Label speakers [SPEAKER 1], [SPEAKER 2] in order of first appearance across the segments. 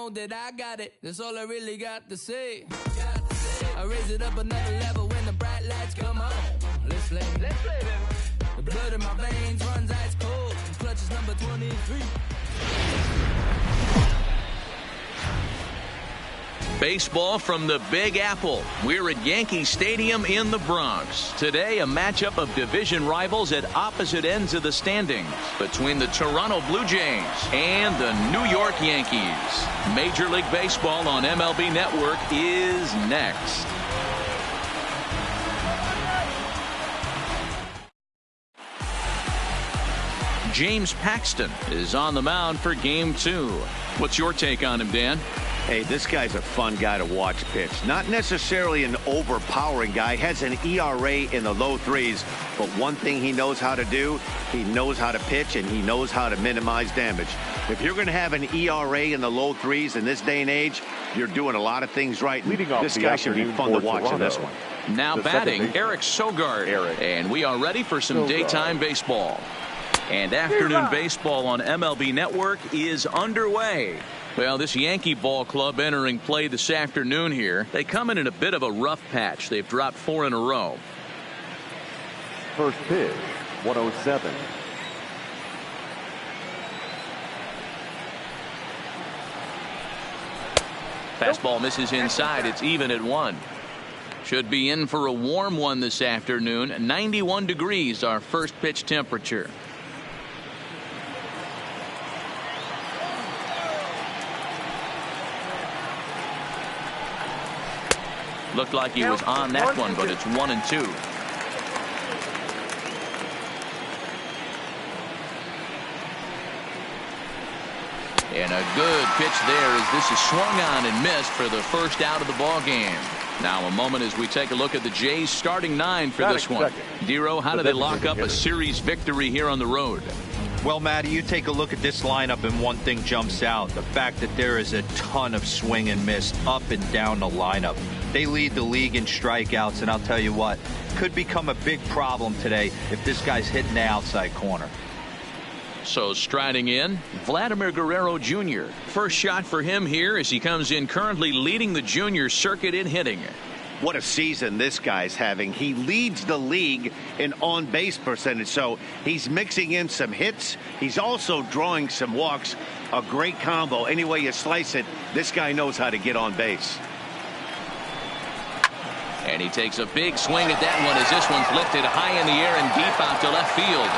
[SPEAKER 1] know that I got it. That's all I really got to say. I raise it up another level when the bright lights come on. Let's play. The blood in my veins runs ice cold. Clutch is number 23.
[SPEAKER 2] Baseball from the Big Apple. We're at Yankee Stadium in the Bronx. Today, a matchup of division rivals at opposite ends of the standings between the Toronto Blue Jays and the New York Yankees. Major League Baseball on MLB Network is next. James Paxton is on the mound for Game 2. What's your take on him, Dan?
[SPEAKER 3] Hey, this guy's a fun guy to watch pitch. Not necessarily an overpowering guy. Has an ERA in the low threes. But one thing he knows how to do, he knows how to pitch and he knows how to minimize damage. If you're going to have an ERA in the low threes in this day and age, you're doing a lot of things right. This guy should be fun to watch in this one.
[SPEAKER 2] Now batting, Eric Sogard. And we are ready for some daytime baseball. And afternoon baseball on MLB Network is underway. Well, this Yankee ball club entering play this afternoon here. They come in a bit of a rough patch. They've dropped 4 in a row.
[SPEAKER 4] First pitch, 107.
[SPEAKER 2] Fastball misses inside. It's even at 1. Should be in for a warm one this afternoon. 91 degrees, our first pitch temperature. Looked like he was on that one, but it's 1-2. And a good pitch there as this is swung on and missed for the first out of the ball game. Now a moment as we take a look at the Jays starting 9 for this one. Dero, how do they lock up a series victory here on the road?
[SPEAKER 5] Well, Matty, you take a look at this lineup and one thing jumps out. The fact that there is a ton of swing and miss up and down the lineup. They lead the league in strikeouts, and I'll tell you what, could become a big problem today if this guy's hitting the outside corner.
[SPEAKER 2] So striding in, Vladimir Guerrero Jr. First shot for him here as he comes in currently leading the junior circuit in hitting.
[SPEAKER 3] What a season this guy's having. He leads the league in on-base percentage, so he's mixing in some hits. He's also drawing some walks. A great combo. Any way you slice it, this guy knows how to get on base.
[SPEAKER 2] And he takes a big swing at that one as this one's lifted high in the air and deep out to left field.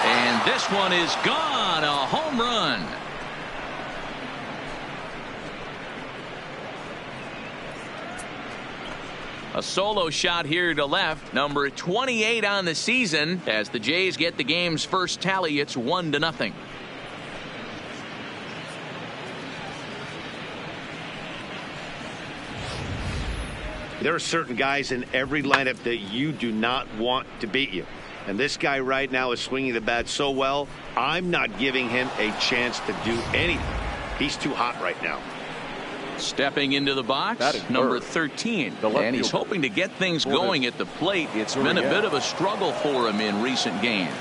[SPEAKER 2] And this one is gone. A home run. A solo shot here to left. Number 28 on the season. As the Jays get the game's first tally, it's 1-0.
[SPEAKER 3] There are certain guys in every lineup that you do not want to beat you. And this guy right now is swinging the bat so well, I'm not giving him a chance to do anything. He's too hot right now.
[SPEAKER 2] Stepping into the box, number 13. And he's hoping to get things going at the plate. It's been a bit of a struggle for him in recent games.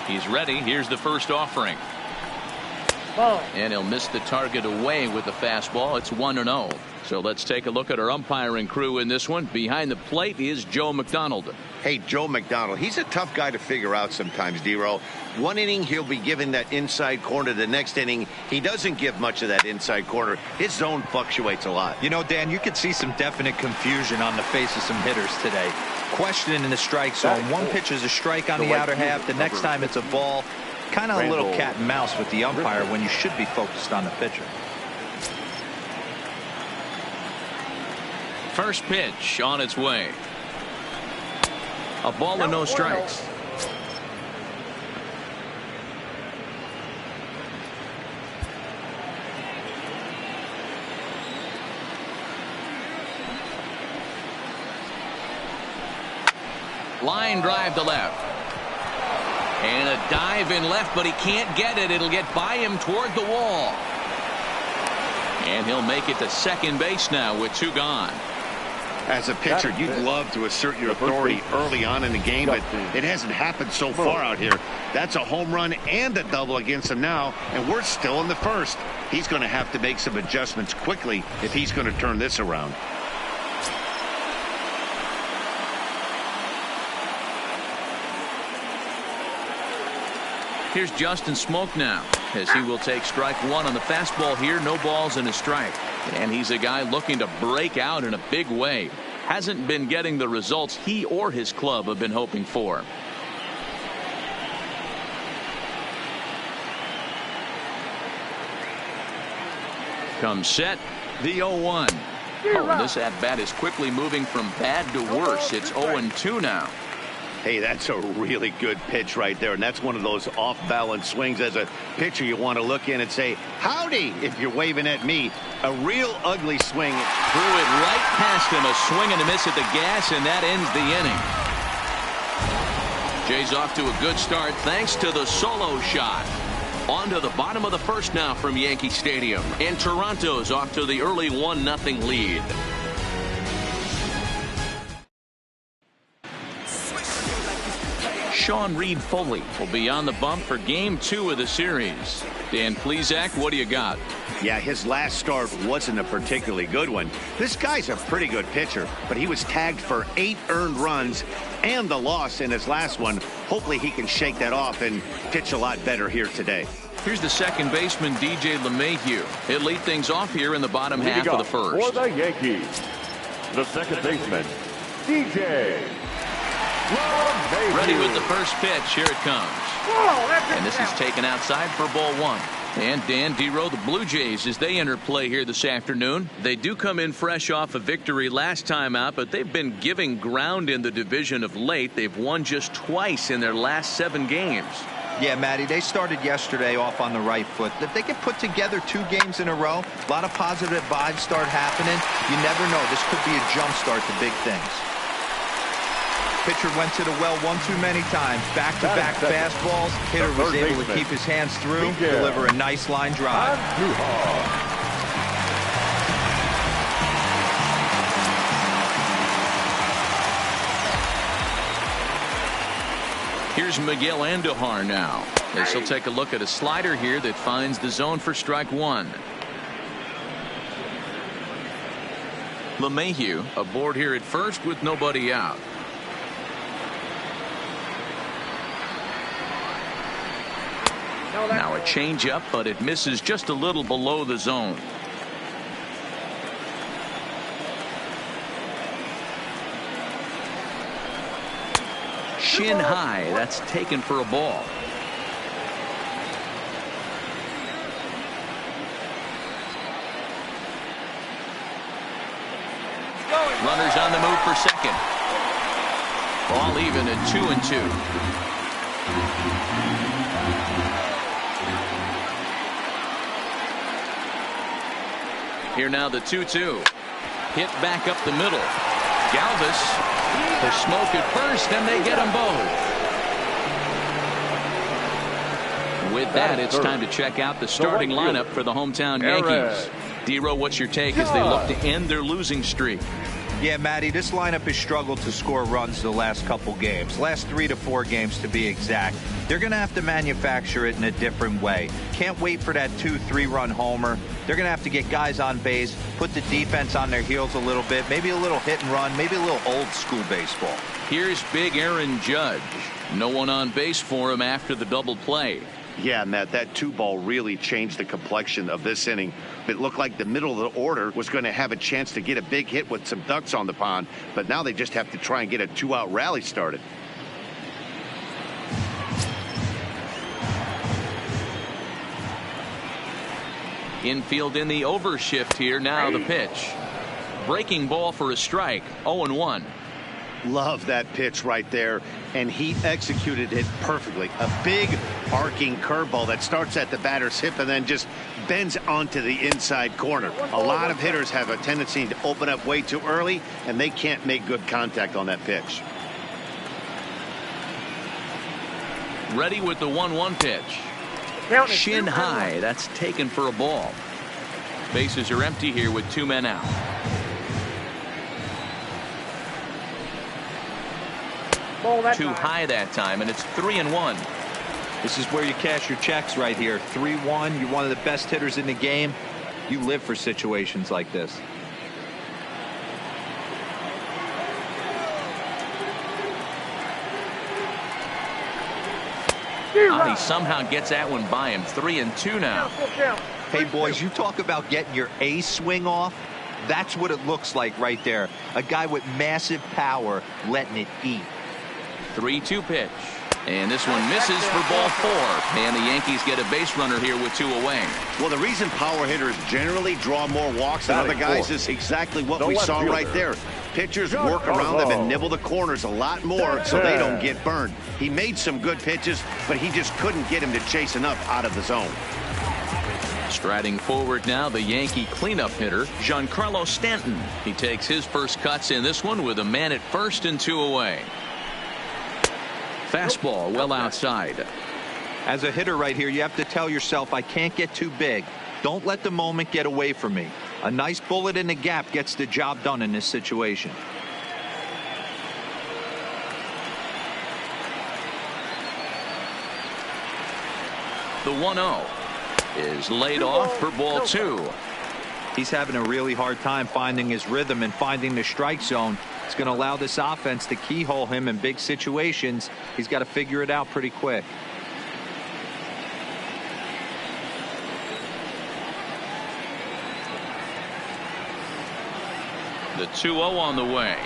[SPEAKER 2] He's ready. Here's the first offering. And he'll miss the target away with the fastball. It's 1-0. So let's take a look at our umpiring crew in this one. Behind the plate is Joe McDonald.
[SPEAKER 3] Hey, Joe McDonald, he's a tough guy to figure out sometimes, Dero. One inning, he'll be giving that inside corner. The next inning, he doesn't give much of that inside corner. His zone fluctuates a lot.
[SPEAKER 5] You know, Dan, you could see some definite confusion on the face of some hitters today. Questioning in the strike zone. One pitch is a strike on the outer half. The next time it's a ball. Kind of a little cat and mouse with the umpire when you should be focused on the pitcher.
[SPEAKER 2] First pitch on its way. A ball and no strikes. Line drive to left. And a dive in left, but he can't get it. It'll get by him toward the wall. And he'll make it to second base now with 2 gone.
[SPEAKER 3] As a pitcher, you'd love to assert your authority early on in the game, but it hasn't happened so far out here. That's a home run and a double against him now, and we're still in the first. He's going to have to make some adjustments quickly if he's going to turn this around.
[SPEAKER 2] Here's Justin Smoak now, as he will take strike one on the fastball here. No balls and a strike. And he's a guy looking to break out in a big way. Hasn't been getting the results he or his club have been hoping for. Comes set, the 0-1. Oh, this at-bat is quickly moving from bad to worse. It's 0-2 now.
[SPEAKER 3] Hey, that's a really good pitch right there, and that's one of those off-balance swings. As a pitcher, you want to look in and say, howdy, if you're waving at me. A real ugly swing.
[SPEAKER 2] Threw it right past him, a swing and a miss at the gas, and that ends the inning. Jay's off to a good start thanks to the solo shot. On to the bottom of the first now from Yankee Stadium, and Toronto's off to the early 1-0 lead. Sean Reed Foley will be on the bump for Game 2 of the series. Dan Plesac, what do you got?
[SPEAKER 3] Yeah, his last start wasn't a particularly good one. This guy's a pretty good pitcher, but he was tagged for 8 earned runs and the loss in his last one. Hopefully he can shake that off and pitch a lot better here today.
[SPEAKER 2] Here's the second baseman, DJ LeMahieu. He'll lead things off here in the bottom half of the first.
[SPEAKER 4] For the Yankees, the second baseman, DJ LeMahieu.
[SPEAKER 2] Ready with the first pitch. Here it comes. And this is taken outside for ball 1. And Dan Dero, the Blue Jays, as they enter play here this afternoon. They do come in fresh off a victory last time out, but they've been giving ground in the division of late. They've won just twice in their last 7 games.
[SPEAKER 5] Yeah, Matty, they started yesterday off on the right foot. If they can put together 2 games in a row, a lot of positive vibes start happening. You never know. This could be a jump start to big things. Pitcher went to the well one too many times. Back-to-back fastballs. Hitter was able to keep his hands through, deliver a nice line drive.
[SPEAKER 2] Here's Miguel Andujar now, as he'll take a look at a slider here that finds the zone for strike 1. LeMahieu aboard here at first with nobody out. Now a changeup, but it misses just a little below the zone. Shin high, that's taken for a ball. Runners on the move for second. Ball even at 2-2. Here now the 2-2. Hit back up the middle. Galvis, the smoke at first, and they get them both. With that, it's time to check out the starting lineup for the hometown Yankees. Dero, what's your take as they look to end their losing streak?
[SPEAKER 5] Yeah, Matty, this lineup has struggled to score runs the last couple games. Last 3 to 4 games to be exact. They're going to have to manufacture it in a different way. Can't wait for that 2-3 run homer. They're going to have to get guys on base, put the defense on their heels a little bit, maybe a little hit and run, maybe a little old school baseball.
[SPEAKER 2] Here's big Aaron Judge. No one on base for him after the double play.
[SPEAKER 3] Yeah, Matt, that 2-ball really changed the complexion of this inning. It looked like the middle of the order was going to have a chance to get a big hit with some ducks on the pond, but now they just have to try and get a 2-out rally started.
[SPEAKER 2] Infield in the overshift here. Now the pitch. Breaking ball for a strike. 0-1.
[SPEAKER 3] Love that pitch right there, and he executed it perfectly. A big arcing curveball that starts at the batter's hip and then just bends onto the inside corner. A lot of hitters have a tendency to open up way too early, and they can't make good contact on that pitch.
[SPEAKER 2] Ready with the 1-1 pitch. Shin high, that's taken for a ball. Bases are empty here with 2 men out. Too high that time, and it's 3-1.
[SPEAKER 5] This is where you cash your checks right here. 3-1. You're one of the best hitters in the game. You live for situations like this.
[SPEAKER 2] He somehow gets that one by him. 3-2 now.
[SPEAKER 5] Hey, boys, you talk about getting your A swing off. That's what it looks like right there. A guy with massive power letting it eat.
[SPEAKER 2] 3-2 pitch. And this one misses for ball 4. And the Yankees get a base runner here with 2 away.
[SPEAKER 3] Well, the reason power hitters generally draw more walks than other guys is exactly what we saw right there. Pitchers work around them and nibble the corners a lot more so they don't get burned. He made some good pitches, but he just couldn't get him to chase enough out of the zone.
[SPEAKER 2] Striding forward now, the Yankee cleanup hitter, Giancarlo Stanton. He takes his first cuts in this one with a man at first and 2 away. Fastball well outside.
[SPEAKER 5] As a hitter right here, you have to tell yourself, I can't get too big. Don't let the moment get away from me. A nice bullet in the gap gets the job done in this situation.
[SPEAKER 2] The 1-0 is laid off for ball 2.
[SPEAKER 5] He's having a really hard time finding his rhythm and finding the strike zone. It's going to allow this offense to keyhole him in big situations. He's got to figure it out pretty quick.
[SPEAKER 2] The 2-0 on the way.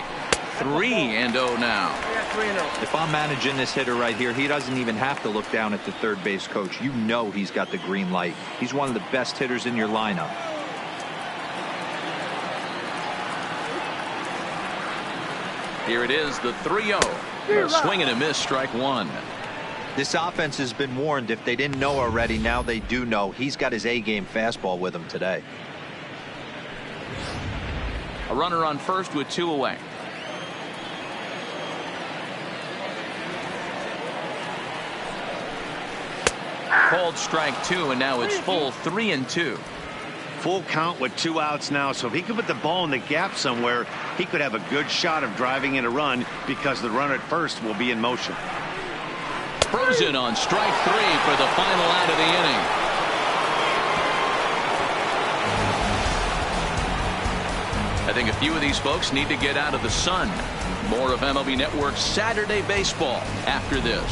[SPEAKER 2] 3-0 now.
[SPEAKER 5] If I'm managing this hitter right here, he doesn't even have to look down at the third base coach. You know he's got the green light. He's one of the best hitters in your lineup.
[SPEAKER 2] Here it is, the 3-0. A swing and a miss, strike 1.
[SPEAKER 5] This offense has been warned. If they didn't know already, now they do know. He's got his A-game fastball with him today.
[SPEAKER 2] A runner on first with 2 away. Called strike 2, and now it's full 3-2.
[SPEAKER 3] Full count with 2 outs now, so if he could put the ball in the gap somewhere, he could have a good shot of driving in a run because the runner at first will be in motion.
[SPEAKER 2] Frozen on strike 3 for the final out of the inning. I think a few of these folks need to get out of the sun. More of MLB Network's Saturday Baseball after this.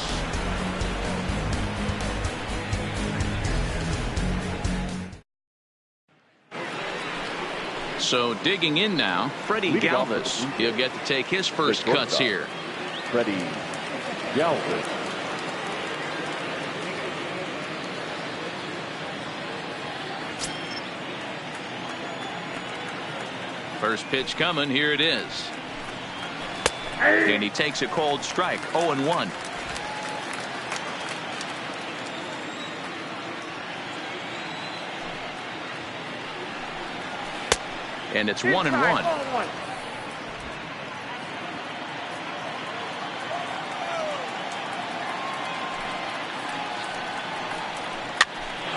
[SPEAKER 2] So digging in now, Freddie Galvis. He'll get to take his first cuts here.
[SPEAKER 4] Freddie Galvis.
[SPEAKER 2] First pitch coming. Here it is. And he takes a cold strike. 0-1. And it's 1-1.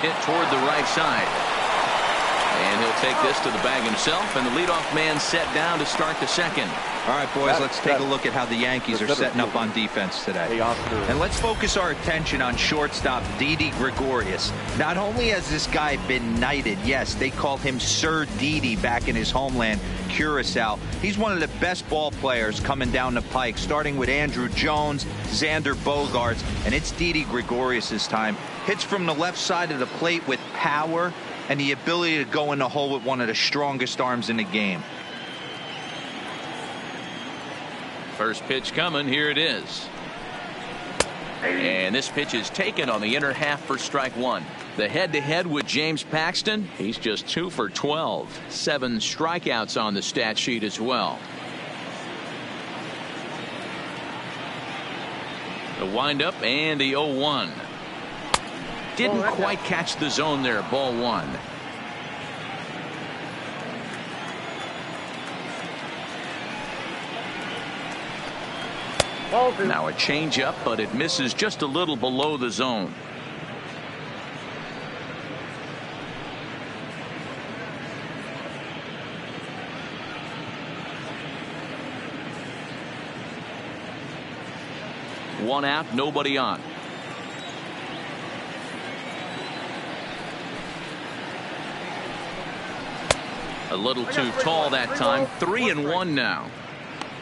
[SPEAKER 2] Hit toward the right side. And he'll take this to the bag himself, and the leadoff man set down to start the second.
[SPEAKER 5] All right, boys, let's take a look at how the Yankees are setting up on defense today. And let's focus our attention on shortstop Didi Gregorius. Not only has this guy been knighted, yes, they called him Sir Didi back in his homeland, Curacao. He's one of the best ball players coming down the pike, starting with Andruw Jones, Xander Bogaerts, and it's Didi Gregorius' time. Hits from the left side of the plate with power and the ability to go in the hole with one of the strongest arms in the game.
[SPEAKER 2] First pitch coming. Here it is. And this pitch is taken on the inner half for strike 1. The head-to-head with James Paxton. He's just 2 for 12. 7 strikeouts on the stat sheet as well. The windup and the 0-1. Didn't quite catch the zone there. Ball 1. Now a changeup, but it misses just a little below the zone. 1 out, nobody on. A little too tall that time. 3-1 now.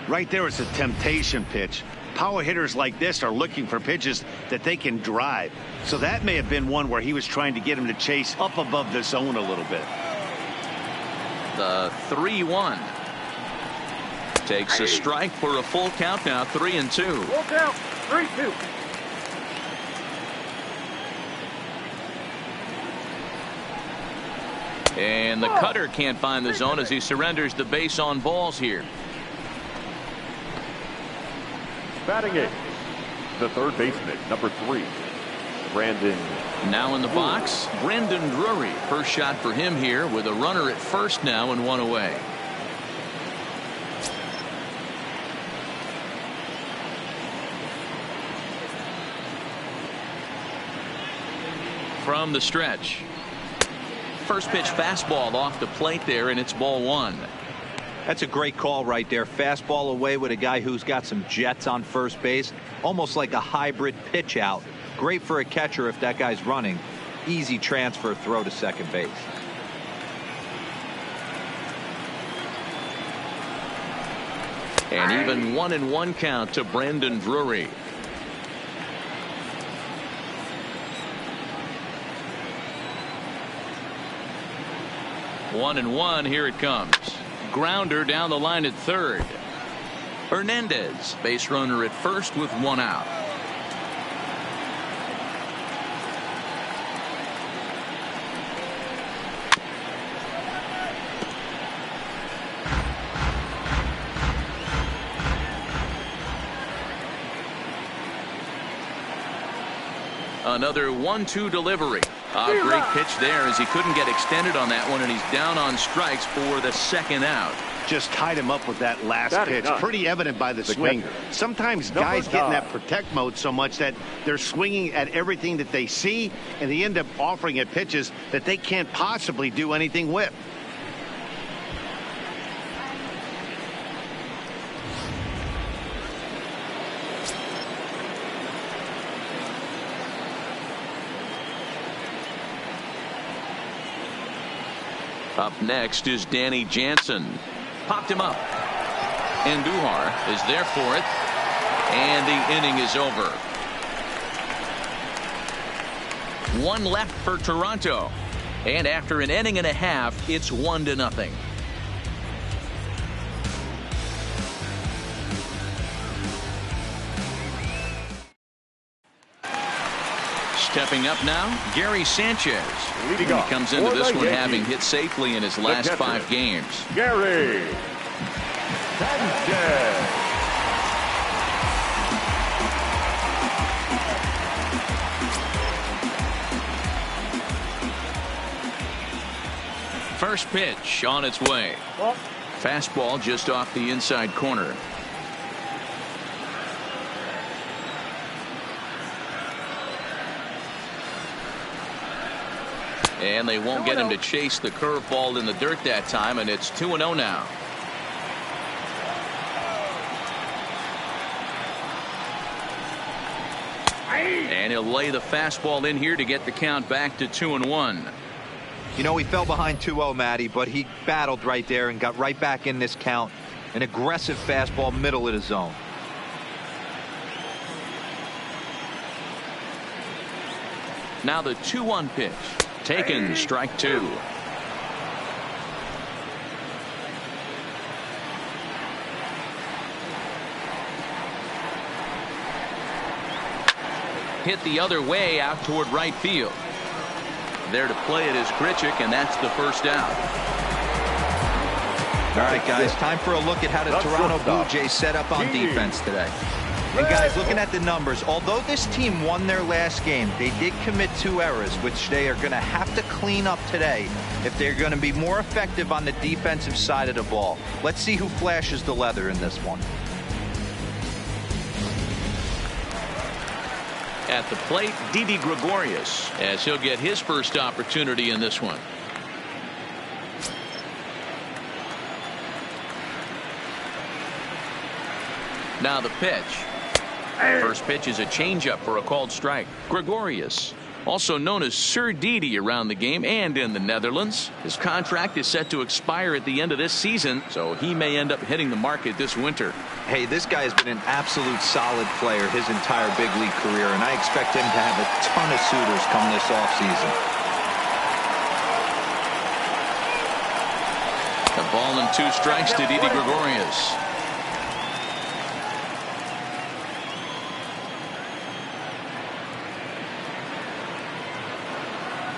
[SPEAKER 3] Right there is a temptation pitch. Power hitters like this are looking for pitches that they can drive. So that may have been one where he was trying to get him to chase up above the zone a little bit.
[SPEAKER 2] The 3-1. Takes a strike for a full count now. 3-2.
[SPEAKER 4] Full count. 3-2.
[SPEAKER 2] And the cutter can't find the zone as he surrenders the base on balls here.
[SPEAKER 4] Batting eighth, the third baseman, number 3, Brandon.
[SPEAKER 2] Now in the box, Brandon Drury. First shot for him here with a runner at first now and 1 away. From the stretch. First pitch fastball off the plate there, and it's ball 1.
[SPEAKER 5] That's a great call right there. Fastball away with a guy who's got some jets on first base. Almost like a hybrid pitch out. Great for a catcher if that guy's running. Easy transfer throw to second base.
[SPEAKER 2] And even 1-1 count to Brandon Drury. One and one, here it comes. Grounder down the line at third. Hernandez, base runner at first with 1 out. Another 1-2 delivery. A great pitch there as he couldn't get extended on that one, and he's down on strikes for the 2nd out.
[SPEAKER 3] Just tied him up with that last pitch. Pretty evident by the swing. Sometimes guys get in that protect mode so much that they're swinging at everything that they see, and they end up offering at pitches that they can't possibly do anything with.
[SPEAKER 2] Up next is Danny Jansen. Popped him up. Andujar is there for it. And the inning is over. 1 left for Toronto. And after an inning and a half, it's 1-0. Stepping up now, Gary Sanchez. He comes into this one having hit safely in his last 5 games.
[SPEAKER 4] Gary Sanchez.
[SPEAKER 2] First pitch on its way. Fastball just off the inside corner. And they won't get him to chase the curveball in the dirt that time, and it's 2-0 now. And he'll lay the fastball in here to get the count back to 2-1.
[SPEAKER 5] You know, he fell behind 2-0, Matty, but he battled right there and got right back in this count. An aggressive fastball, middle of the zone.
[SPEAKER 2] Now the 2-1 pitch. Taken, strike 2. Hit the other way out toward right field. There to play it is Grichuk, and that's the first out.
[SPEAKER 5] All right, guys, time for a look at how the Toronto Blue Jays set up on defense today. And guys, looking at the numbers, although this team won their last game, they did commit 2 errors, which they are going to have to clean up today if they're going to be more effective on the defensive side of the ball. Let's see who flashes the leather in this one.
[SPEAKER 2] At the plate, Didi Gregorius, as he'll get his first opportunity in this one. Now the pitch. First pitch is a changeup for a called strike. Gregorius, also known as Sir Didi around the game and in the Netherlands. His contract is set to expire at the end of this season, so he may end up hitting the market this winter.
[SPEAKER 5] Hey, this guy has been an absolute solid player his entire big league career, and I expect him to have a ton of suitors come this offseason.
[SPEAKER 2] A ball and 2 strikes to Didi Gregorius.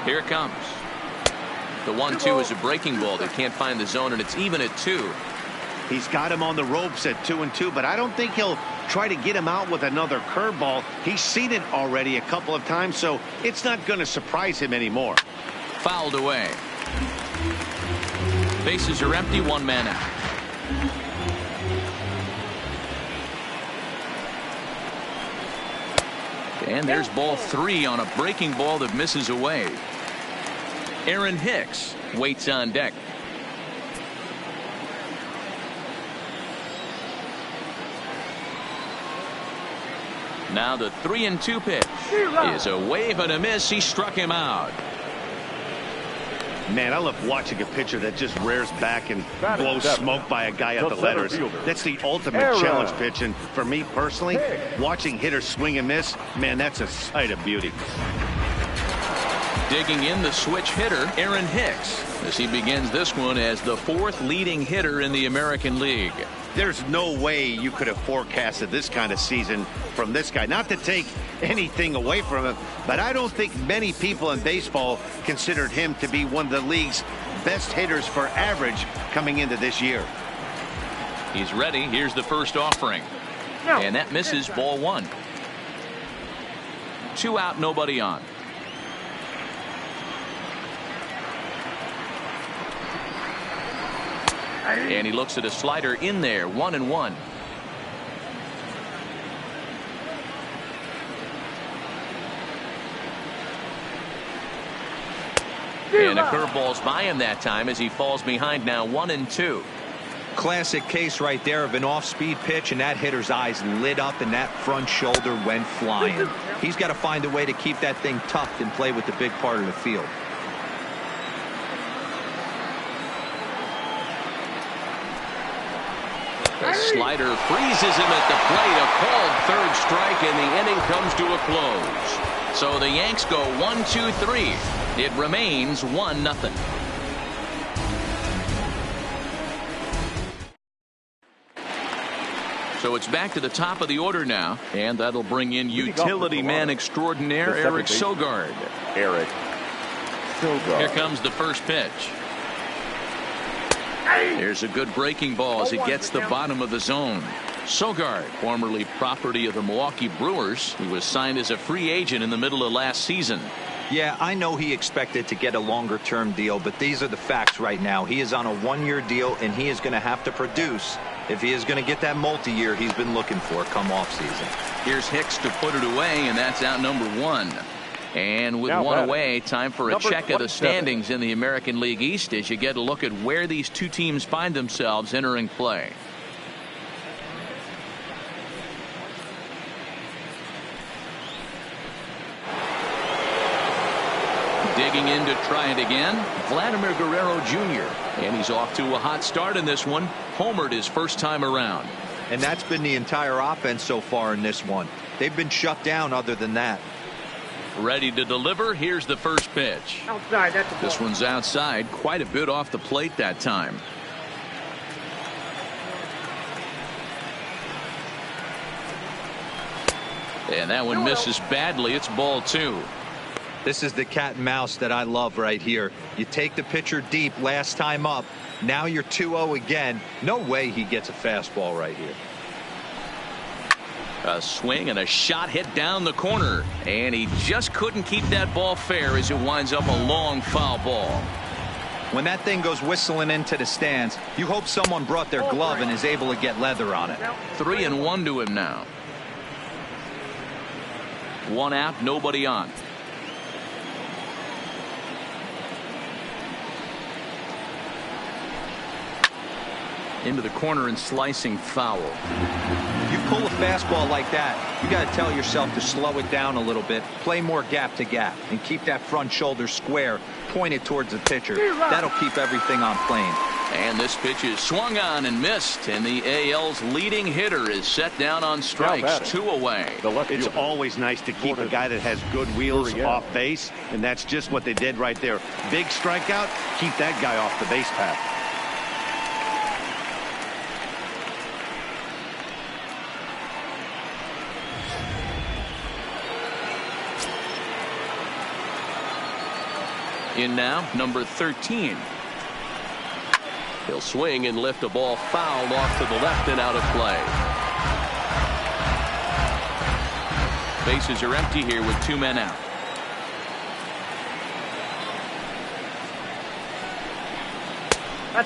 [SPEAKER 2] Here it comes. The 1-2 is a breaking ball. They can't find the zone, and it's even at 2.
[SPEAKER 3] He's got him on the ropes at 2-2, but I don't think he'll try to get him out with another curveball. He's seen it already a couple of times, so it's not going to surprise him anymore.
[SPEAKER 2] Fouled away. Bases are empty, 1 man out. And there's ball 3 on a breaking ball that misses away. Aaron Hicks waits on deck. Now the 3-2 pitch is a wave and a miss. He struck him out.
[SPEAKER 3] Man, I love watching a pitcher that just rears back and blows smoke by a guy at the letters. That's the ultimate challenge pitch, and for me personally, watching hitters swing and miss, man, that's a sight of beauty.
[SPEAKER 2] Digging in the switch hitter, Aaron Hicks, as he begins this one as the 4th leading hitter in the American League.
[SPEAKER 3] There's no way you could have forecasted this kind of season from this guy. Not to take anything away from him, but I don't think many people in baseball considered him to be one of the league's best hitters for average coming into this year.
[SPEAKER 2] He's ready. Here's the first offering. And that misses, ball 1. 2 out, nobody on. And he looks at a slider in there, 1-1. And a curveball's by him that time as he falls behind now, 1-2.
[SPEAKER 5] Classic case right there of an off-speed pitch, and that hitter's eyes lit up and that front shoulder went flying. He's got to find a way to keep that thing tucked and play with the big part of the field.
[SPEAKER 2] The slider freezes him at the plate. A called 3rd strike, and the inning comes to a close. So the Yanks go 1-2-3. It remains 1-0. So it's back to the top of the order now, and that'll bring in utility man extraordinaire Eric Sogard.
[SPEAKER 4] Eric Sogard.
[SPEAKER 2] Here comes the first pitch. There's a good breaking ball as he gets the bottom of the zone. Sogard, formerly property of the Milwaukee Brewers, he was signed as a free agent in the middle of last season.
[SPEAKER 5] Yeah, I know he expected to get a longer-term deal, but these are the facts right now. He is on a 1-year deal, and he is going to have to produce if he is going to get that multi-year he's been looking for come offseason.
[SPEAKER 2] Here's Hicks to put it away, and that's out number 1. And with 1 away, time for a check of the standings in the American League East as you get a look at where these 2 teams find themselves entering play. Digging in to try it again, Vladimir Guerrero Jr. And he's off to a hot start in this one. Homered his first time around.
[SPEAKER 5] And that's been the entire offense so far in this one. They've been shut down other than that.
[SPEAKER 2] Ready to deliver. Here's the first pitch.
[SPEAKER 6] Outside, that's a ball.
[SPEAKER 2] This one's outside, quite a bit off the plate that time. And that one misses badly. It's ball 2.
[SPEAKER 5] This is the cat and mouse that I love right here. You take the pitcher deep last time up. Now you're 2-0 again. No way he gets a fastball right here.
[SPEAKER 2] A swing and a shot hit down the corner, and he just couldn't keep that ball fair as it winds up a long foul ball.
[SPEAKER 5] When that thing goes whistling into the stands, you hope someone brought their glove and is able to get leather on it.
[SPEAKER 2] 3-1 to him now. 1 out, nobody on. Into the corner and slicing foul.
[SPEAKER 5] You've pull a fastball like that, you got to tell yourself to slow it down a little bit, play more gap to gap, and keep that front shoulder square, pointed towards the pitcher. That'll keep everything on plane.
[SPEAKER 2] And this pitch is swung on and missed, and the AL's leading hitter is set down on strikes, 2 away.
[SPEAKER 3] It's always nice to keep a guy that has good wheels off base, and that's just what they did right there. Big strikeout, keep that guy off the base path.
[SPEAKER 2] In now, number 13. He'll swing and lift a ball fouled off to the left and out of play. Bases are empty here with 2 men out.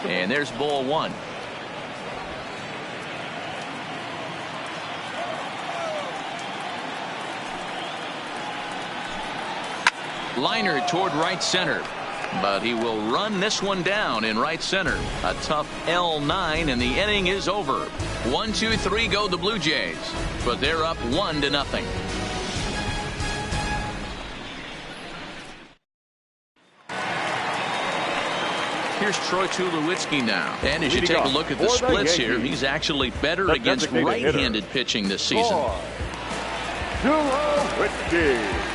[SPEAKER 2] And there's ball 1. Liner toward right center, but he will run this one down in right center. A tough L9, and the inning is over. 1, 2, 3 go the Blue Jays, but they're up 1-0. Here's Troy Tulowitzki now. And as you take a look at the splits here, he's actually better against right-handed pitching this season.
[SPEAKER 4] Tulowitzki.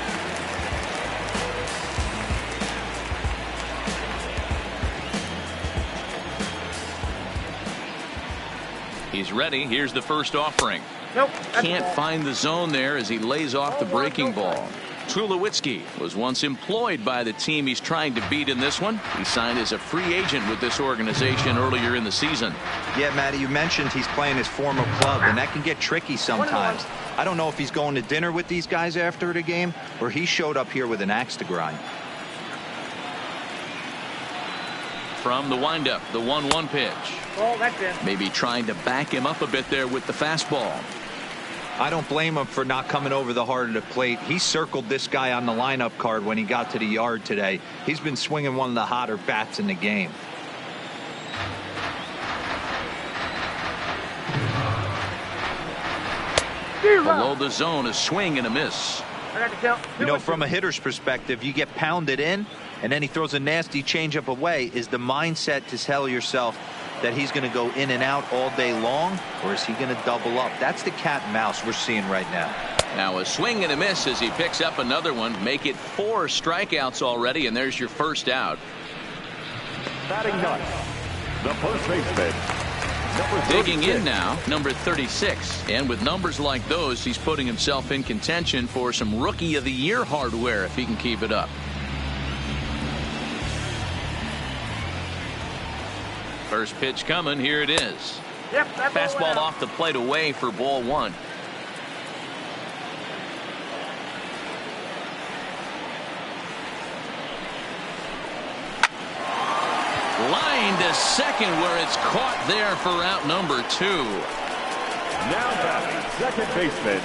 [SPEAKER 2] He's ready. Here's the first offering. Can't find the zone there as he lays off the breaking ball. Tulowitzki was once employed by the team he's trying to beat in this one. He signed as a free agent with this organization earlier in the season.
[SPEAKER 5] Yeah, Matty, you mentioned he's playing his former club, and that can get tricky sometimes. I don't know if he's going to dinner with these guys after the game, or he showed up here with an axe to grind.
[SPEAKER 2] From the windup, the 1-1 pitch. Maybe trying to back him up a bit there with the fastball.
[SPEAKER 5] I don't blame him for not coming over the heart of the plate. He circled this guy on the lineup card when he got to the yard today. He's been swinging one of the hotter bats in the game.
[SPEAKER 2] Below the zone, a swing and a miss.
[SPEAKER 5] You know, from a hitter's perspective, you get pounded in, and then he throws a nasty changeup away. Is the mindset to tell yourself that he's going to go in and out all day long, or is he going to double up? That's the cat and mouse we're seeing right now.
[SPEAKER 2] Now a swing and a miss as he picks up another one. Make it 4 strikeouts already, and there's your first out.
[SPEAKER 4] Batting ninth, the first baseman.
[SPEAKER 2] Digging in now, number 36. And with numbers like those, he's putting himself in contention for some Rookie of the Year hardware if he can keep it up. First pitch coming. Here it is. Fastball off the plate away for ball 1. Line to second where it's caught there for out number 2.
[SPEAKER 4] Now batting second baseman,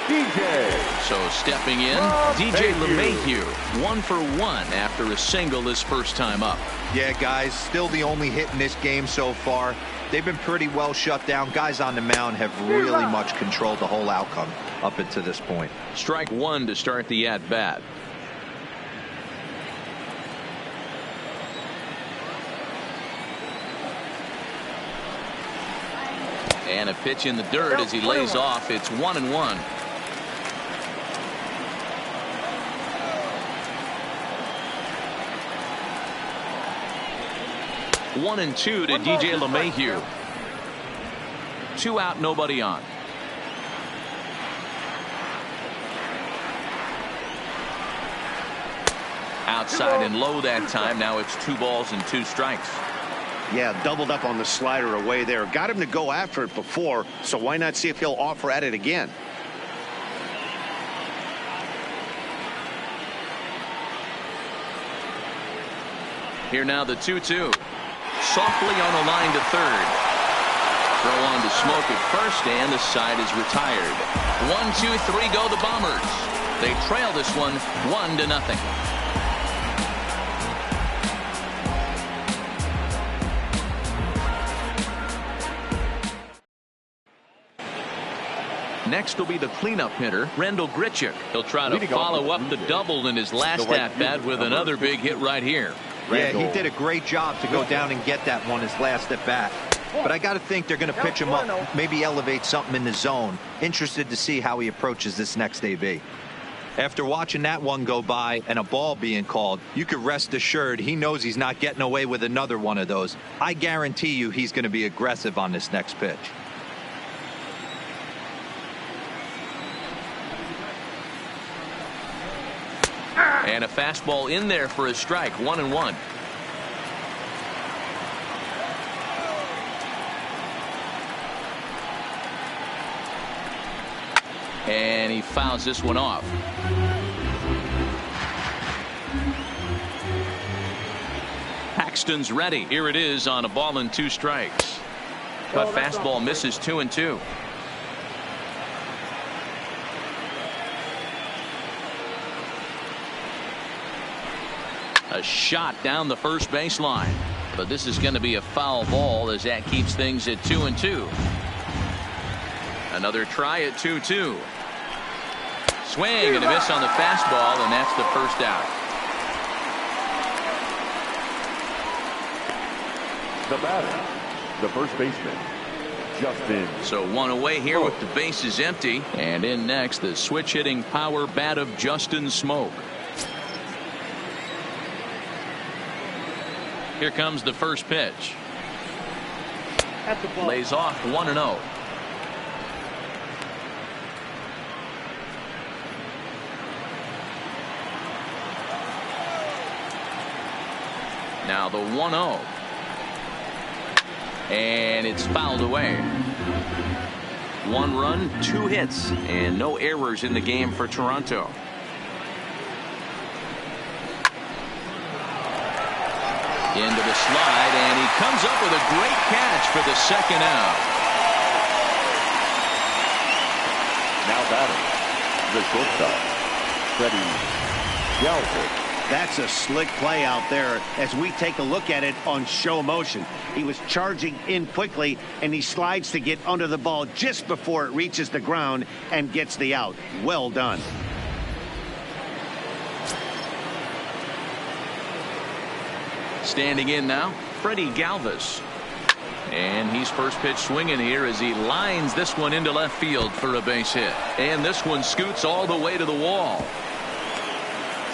[SPEAKER 4] DJ.
[SPEAKER 2] So stepping in, DJ LeMahieu, 1 for 1 after a single this first time up.
[SPEAKER 5] Yeah, guys, still the only hit in this game so far. They've been pretty well shut down. Guys on the mound have really much controlled the whole outcome up until this point.
[SPEAKER 2] Strike 1 to start the at-bat. And a pitch in the dirt as he lays off. It's 1-1. One and 2 to DJ LeMahieu. 2 out, nobody on. Outside and low that time. Now it's 2 balls and 2 strikes.
[SPEAKER 3] Yeah, doubled up on the slider away there. Got him to go after it before, so why not see if he'll offer at it again?
[SPEAKER 2] Here now the 2-2. Softly on the line to third. Throw on to Smoke at first, and the side is retired. 1, 2, 3 go the Bombers. They trail this one 1-0. Next will be the cleanup hitter, Rendell Grichuk. He'll try to follow up the double in his last at-bat with another big hit right here.
[SPEAKER 5] Yeah, he did a great job to go down and get that one his last at-bat. But I got to think they're going to pitch him up, maybe elevate something in the zone. Interested to see how he approaches this next AB. After watching that one go by and a ball being called, you could rest assured he knows he's not getting away with another one of those. I guarantee you he's going to be aggressive on this next pitch.
[SPEAKER 2] And a fastball in there for a strike, 1-1. And he fouls this one off. Paxton's ready. Here it is on a ball and 2 strikes. But fastball misses 2-2. A shot down the first baseline. But this is going to be a foul ball as that keeps things at 2-2. Another try at 2-2. Swing and a miss on the fastball, and that's the first out.
[SPEAKER 4] The batter, the first baseman, Justin.
[SPEAKER 2] So one away here with the bases empty. And in next, the switch hitting power bat of Justin Smoak. Here comes the first pitch. Lays off 1-0. Now the 1-0. And it's fouled away. 1 run, 2 hits, and no errors in the game for Toronto. Into the slide, and he comes up with a great catch for the second out.
[SPEAKER 4] Now batting, the shortstop, Freddie Galvis.
[SPEAKER 3] That's a slick play out there as we take a look at it on show motion. He was charging in quickly, and he slides to get under the ball just before it reaches the ground and gets the out. Well done.
[SPEAKER 2] Standing in now, Freddie Galvis. And he's first pitch swinging here as he lines this one into left field for a base hit. And this one scoots all the way to the wall.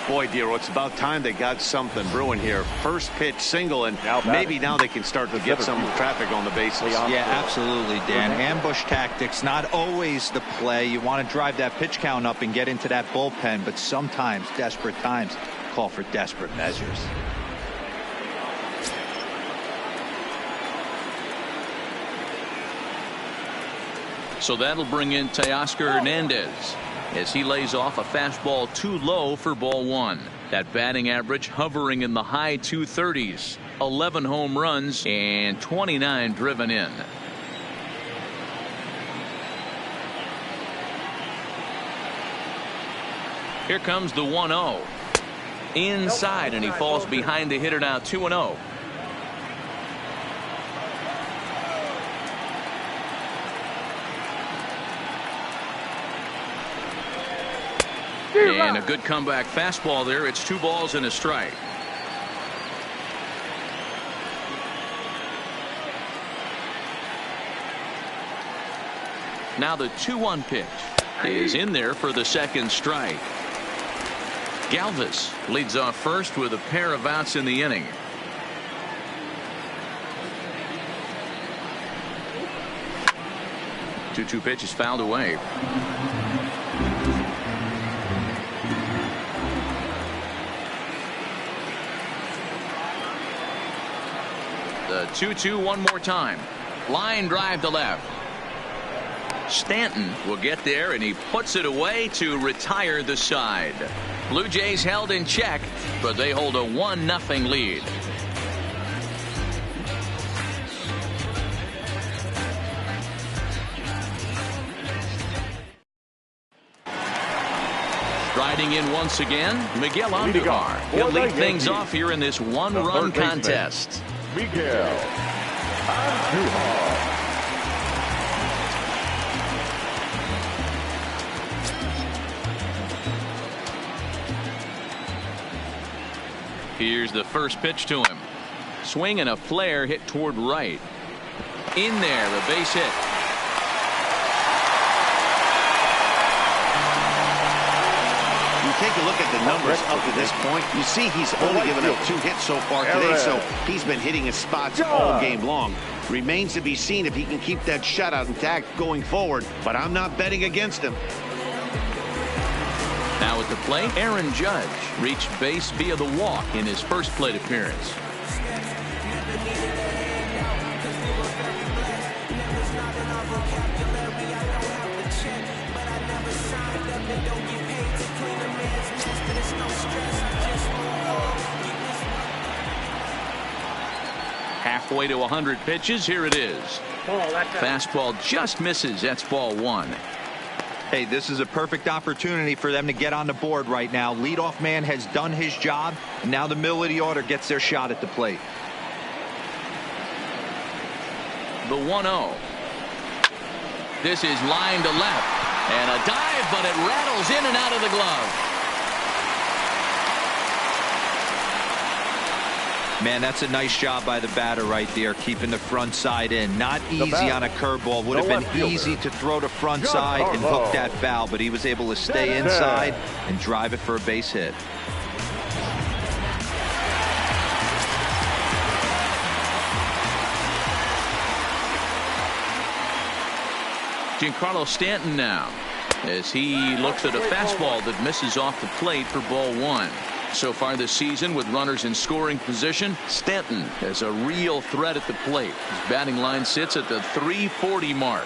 [SPEAKER 3] Boy, Dero, it's about time they got something brewing here. First pitch single, and maybe now they can start to get some traffic on the bases.
[SPEAKER 5] Yeah, absolutely, Dan. Ambush tactics, not always the play. You want to drive that pitch count up and get into that bullpen, but sometimes desperate times call for desperate measures.
[SPEAKER 2] So that'll bring in Teoscar Hernandez as he lays off a fastball too low for ball 1. That batting average hovering in the high 230s. 11 home runs and 29 driven in. Here comes the 1-0. Inside, and he falls behind the hitter now, 2-0. And a good comeback fastball there. It's 2 balls and a strike. Now the 2-1 pitch is in there for the second strike. Galvis leads off first with a pair of outs in the inning. The 2-2 pitch is fouled away. The 2-2 one more time. Line drive to left. Stanton will get there, and he puts it away to retire the side. Blue Jays held in check, but they hold a 1-0 lead. Striding in once again, Miguel Andujar. He'll lead things off here in this 1-run contest.
[SPEAKER 4] Miguel Andujar.
[SPEAKER 2] Here's the first pitch to him. Swing and a flare hit toward right. In there, a base hit.
[SPEAKER 3] You take a look at the numbers up to this point. You see he's only given up 2 hits so far today, so he's been hitting his spots all game long. Remains to be seen if he can keep that shutout intact going forward, but I'm not betting against him.
[SPEAKER 2] Now at the plate, Aaron Judge reached base via the walk in his first plate appearance. Halfway to 100 pitches. Here it is. Fastball just misses. That's ball 1.
[SPEAKER 5] Hey, this is a perfect opportunity for them to get on the board right now. Leadoff man has done his job, and now the middle of the order gets their shot at the plate.
[SPEAKER 2] The 1-0. This is line to left. And a dive, but it rattles in and out of the glove.
[SPEAKER 5] Man, that's a nice job by the batter right there, keeping the front side in. Not easy on a curveball. Would have been easy to throw the front side and hook that foul, but he was able to stay inside and drive it for a base hit.
[SPEAKER 2] Giancarlo Stanton now, as he looks at a fastball that misses off the plate for ball 1. So far this season, with runners in scoring position, Stanton is a real threat at the plate. His batting line sits at the 340 mark.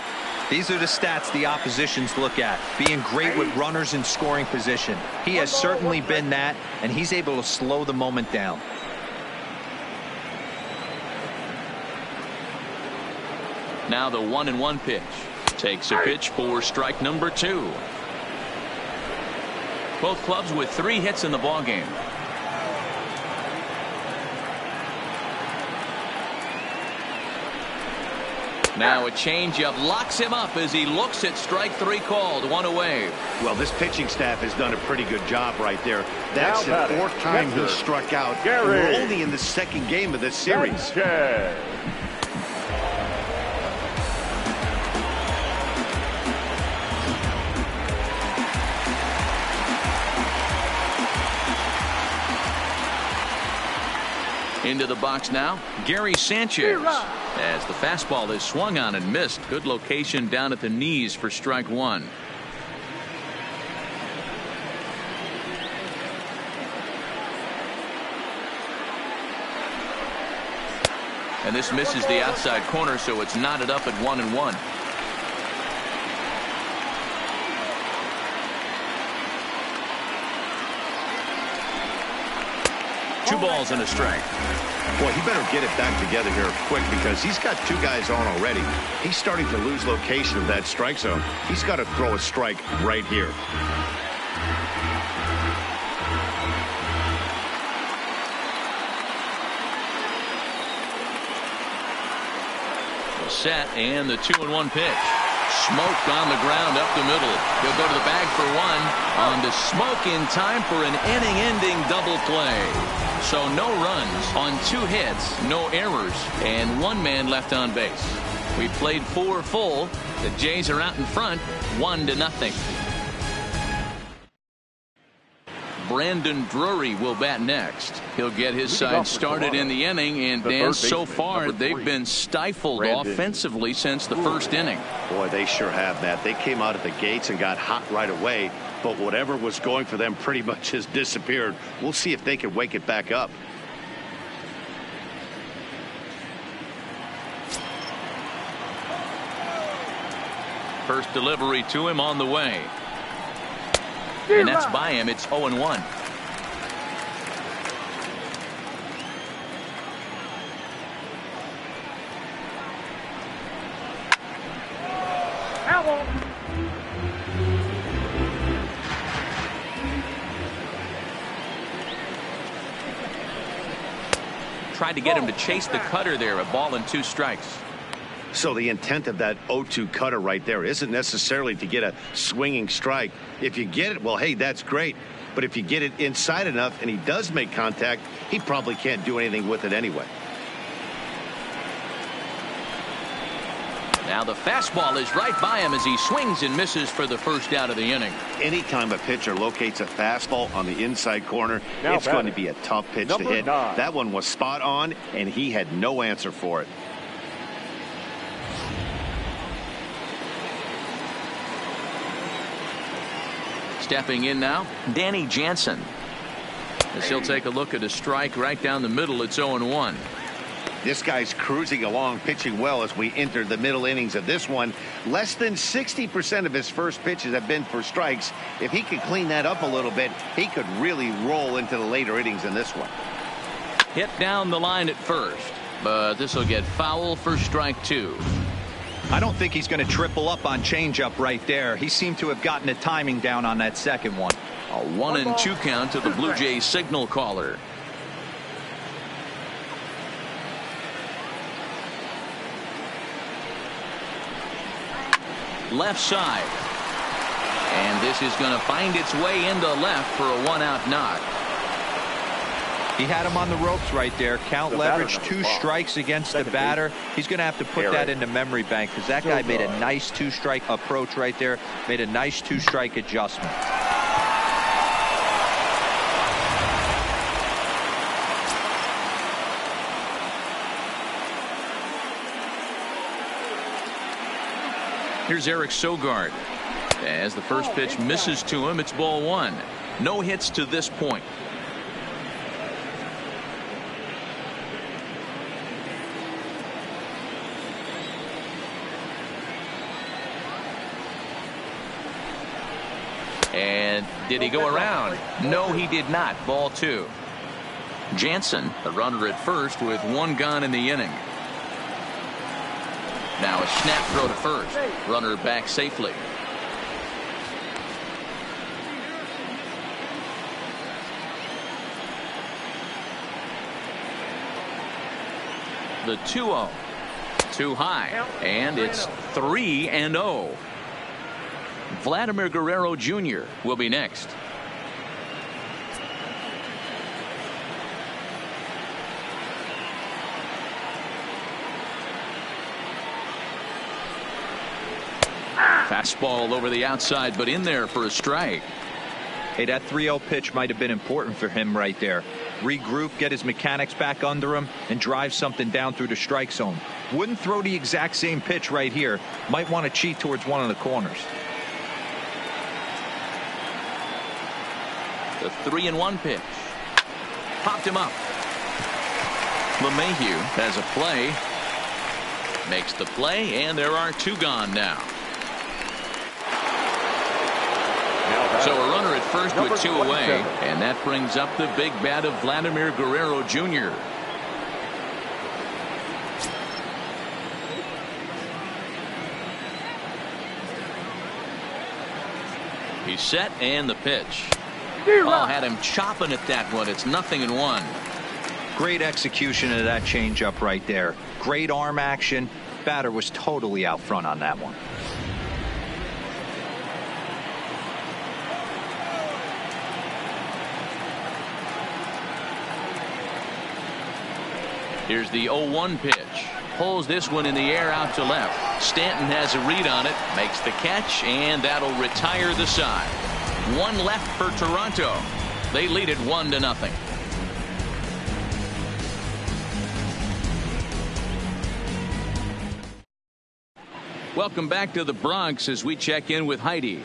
[SPEAKER 5] These are the stats the oppositions look at. Being great with runners in scoring position. He has certainly been that, and he's able to slow the moment down.
[SPEAKER 2] Now the 1-1 pitch. Takes a pitch for strike number 2. Both clubs with 3 hits in the ballgame. Now a changeup locks him up as he looks at strike 3 called. 1 away.
[SPEAKER 3] Well, this pitching staff has done a pretty good job right there. That's the 4th time he struck out. We're only in the 2nd game of this series.
[SPEAKER 2] Into the box now, Gary Sanchez, as the fastball is swung on and missed. Good location down at the knees for strike 1. And this misses the outside corner, so it's knotted up at 1-1. Two balls and a strike.
[SPEAKER 3] Boy, he better get it back together here quick, because he's got 2 guys on already. He's starting to lose location of that strike zone. He's got to throw a strike right here.
[SPEAKER 2] Set, and the 2-1 pitch. Smoked on the ground up the middle. He'll go to the bag for 1. On to Smoke in time for an inning-ending double play. So no runs on 2 hits, no errors, and 1 man left on base. We played 4 full. The Jays are out in front, 1-0. Brandon Drury will bat next. He'll get his side started in the inning, and Dan, so far they've been stifled offensively since the 1st inning.
[SPEAKER 3] Boy, they sure have, Matt. They came out of the gates and got hot right away, but whatever was going for them pretty much has disappeared. We'll see if they can wake it back up.
[SPEAKER 2] First delivery to him on the way. And that's by him. It's 0-1. Tried to get him to chase the cutter there. A ball and 2 strikes.
[SPEAKER 3] So the intent of that 0-2 cutter right there isn't necessarily to get a swinging strike. If you get it, well, hey, that's great. But if you get it inside enough and he does make contact, he probably can't do anything with it anyway.
[SPEAKER 2] Now the fastball is right by him as he swings and misses for the first out of the inning.
[SPEAKER 3] Anytime a pitcher locates a fastball on the inside corner,
[SPEAKER 4] now
[SPEAKER 3] it's going to be a tough pitch to hit.
[SPEAKER 4] 9.
[SPEAKER 3] That one was spot on, and he had no answer for it.
[SPEAKER 2] Stepping in now, Danny Jansen. As he'll take a look at a strike right down the middle. It's 0-1.
[SPEAKER 3] This guy's cruising along, pitching well as we enter the middle innings of this one. Less than 60% of his first pitches have been for strikes. If he could clean that up a little bit, he could really roll into the later innings in this one.
[SPEAKER 2] Hit down the line at first, but this will get foul for strike 2.
[SPEAKER 5] I don't think he's going to triple up on changeup right there. He seemed to have gotten the timing down on that second one.
[SPEAKER 2] A 1-2 count to the Blue Jays signal caller. Left side, and this is going to find its way into left for a 1-out knock.
[SPEAKER 5] He had him on the ropes right there. Count leverage, 2 strikes against the batter. He's going to have to put that into memory bank because that guy made a nice 2-strike approach right there, made a nice 2-strike adjustment.
[SPEAKER 2] Here's Eric Sogard. As the first pitch misses to him, it's ball 1. No hits to this point. And did he go around? No, he did not. Ball 2. Jansen, the runner at first with 1 gone in the inning. Now a snap throw to first. Runner back safely. The 2-0. Too high. And it's 3-0. Vladimir Guerrero Jr. will be next. Fastball over the outside, but in there for a strike.
[SPEAKER 5] Hey, that 3-0 pitch might have been important for him right there. Regroup, get his mechanics back under him, and drive something down through the strike zone. Wouldn't throw the exact same pitch right here. Might want to cheat towards one of the corners.
[SPEAKER 2] The 3-1 pitch. Popped him up. LeMahieu has a play. Makes the play, and there are 2 gone now. So a runner at first with 2 away, and that brings up the big bat of Vladimir Guerrero Jr. He's set, and the pitch. Oh, had him chopping at that one. It's 0-1.
[SPEAKER 5] Great execution of that changeup right there. Great arm action. Batter was totally out front on that one.
[SPEAKER 2] Here's the 0-1 pitch. Pulls this one in the air out to left. Stanton has a read on it. Makes the catch, and that'll retire the side. 1 left for Toronto. They lead it 1-0. Welcome back to the Bronx as we check in with Heidi.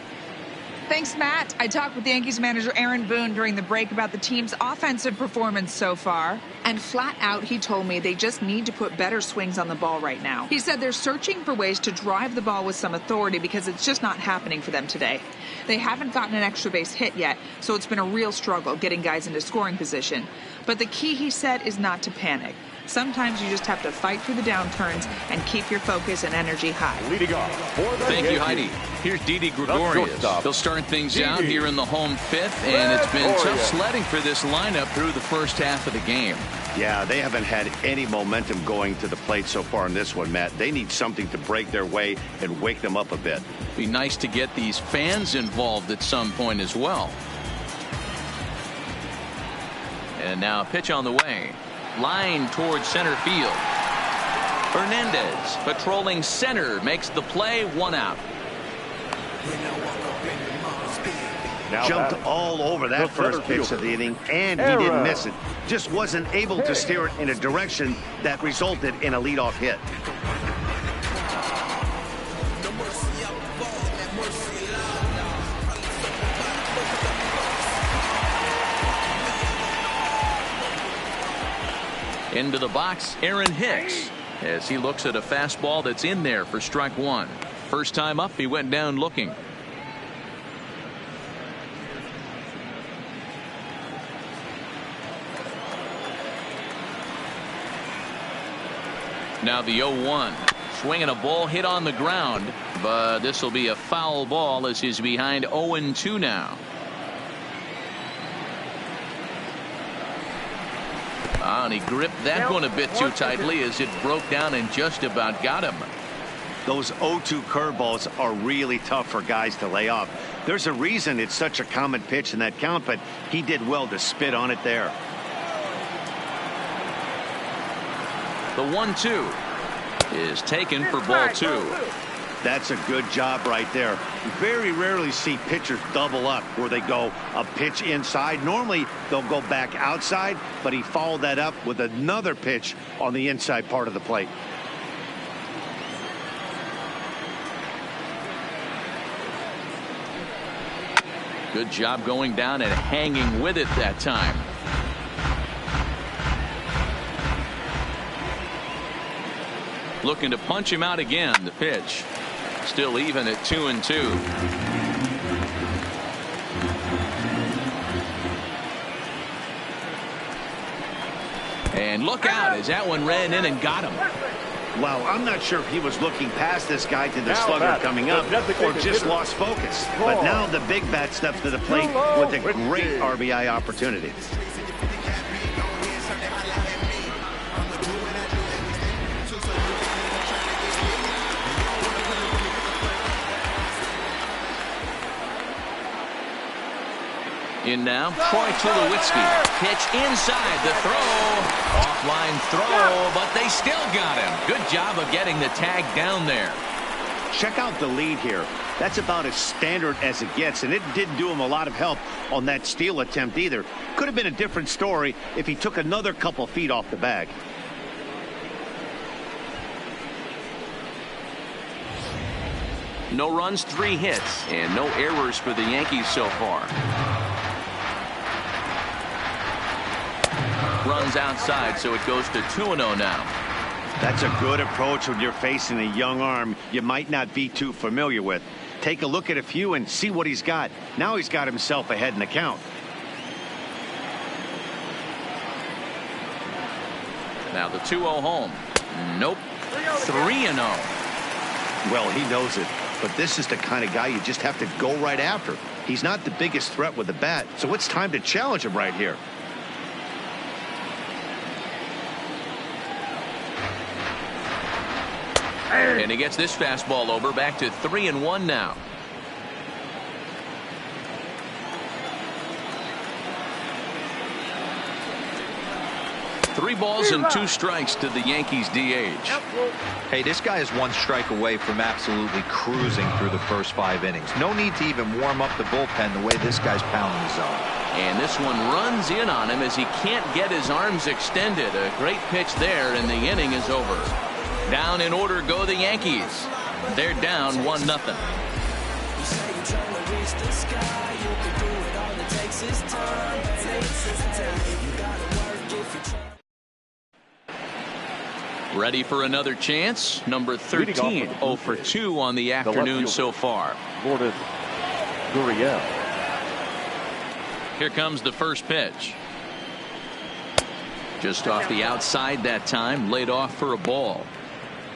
[SPEAKER 6] Thanks, Matt. I talked with Yankees manager Aaron Boone during the break about the team's offensive performance so far. And flat out, he told me they just need to put better swings on the ball right now. He said they're searching for ways to drive the ball with some authority because it's just not happening for them today. They haven't gotten an extra base hit yet, so it's been a real struggle getting guys into scoring position. But the key, he said, is not to panic. Sometimes you just have to fight through the downturns and keep your focus and energy high.
[SPEAKER 4] Leading off for the
[SPEAKER 2] Thank
[SPEAKER 4] Yankees.
[SPEAKER 2] you, Heidi. Here's Didi Gregorius. He'll start things out here in the home 5th, and it's been tough sledding for this lineup through the first half of the game.
[SPEAKER 3] Yeah, they haven't had any momentum going to the plate so far in this one, Matt. They need something to break their way and wake them up a bit.
[SPEAKER 2] Be nice to get these fans involved at some point as well. And now a pitch on the way. Line towards center field. Hernandez patrolling center makes the play. 1 out.
[SPEAKER 4] Now
[SPEAKER 3] Jumped
[SPEAKER 4] batting.
[SPEAKER 3] all over that
[SPEAKER 4] The
[SPEAKER 3] first
[SPEAKER 4] center
[SPEAKER 3] pitch
[SPEAKER 4] fielder.
[SPEAKER 3] of the inning, and he didn't miss it. Just wasn't able to steer it in a direction that resulted in a leadoff hit.
[SPEAKER 2] Into the box, Aaron Hicks, as he looks at a fastball that's in there for strike 1. First time up, he went down looking. Now the 0-1. Swinging a ball hit on the ground, but this will be a foul ball as he's behind 0-2 now. And he gripped that one a bit too tightly as it broke down and just about got him.
[SPEAKER 3] Those 0-2 curveballs are really tough for guys to lay off. There's a reason it's such a common pitch in that count, but he did well to spit on it there.
[SPEAKER 2] The 1-2 is taken for ball 2.
[SPEAKER 3] That's a good job right there. Very rarely see pitchers double up where they go a pitch inside. Normally they'll go back outside, but he followed that up with another pitch on the inside part of the plate.
[SPEAKER 2] Good job going down and hanging with it that time. Looking to punch him out again. The pitch still even at 2-2. And look out as that one ran in and got him.
[SPEAKER 3] Wow, I'm not sure if he was looking past this guy to the
[SPEAKER 4] Now
[SPEAKER 3] slugger
[SPEAKER 4] batting,
[SPEAKER 3] coming
[SPEAKER 4] the
[SPEAKER 3] up or
[SPEAKER 4] designated
[SPEAKER 3] just
[SPEAKER 4] hitter.
[SPEAKER 3] lost focus. But now the big bat steps to the plate with a great RBI opportunity.
[SPEAKER 2] In now, Troy Tulowitzki. Pitch inside the throw. Offline throw, but they still got him. Good job of getting the tag down there.
[SPEAKER 3] Check out the lead here. That's about as standard as it gets, and it didn't do him a lot of help on that steal attempt either. Could have been a different story if he took another couple feet off the bag.
[SPEAKER 2] No runs, 3 hits, and no errors for the Yankees so far. Runs outside, so it goes to 2-0 now.
[SPEAKER 3] That's a good approach when you're facing a young arm you might not be too familiar with. Take a look at a few and see what he's got. Now he's got himself ahead in the count.
[SPEAKER 2] Now the 2-0 home. Nope. 3-0.
[SPEAKER 3] Well, he knows it, but this is the kind of guy you just have to go right after. He's not the biggest threat with the bat, so it's time to challenge him right here.
[SPEAKER 2] And he gets this fastball over, back to 3-1 now. Three balls and 2 strikes to the Yankees DH.
[SPEAKER 5] Hey, this guy is 1 strike away from absolutely cruising through the first 5 innings. No need to even warm up the bullpen the way this guy's pounding the zone.
[SPEAKER 2] And this one runs in on him as he can't get his arms extended. A great pitch there, and the inning is over. Down in order go the Yankees. They're down 1-0. Ready for another chance. Number 13, 0 for 2 on the afternoon so far.
[SPEAKER 4] Lourdes Gurriel.
[SPEAKER 2] Here comes the first pitch. Just off the outside that time, laid off for a ball.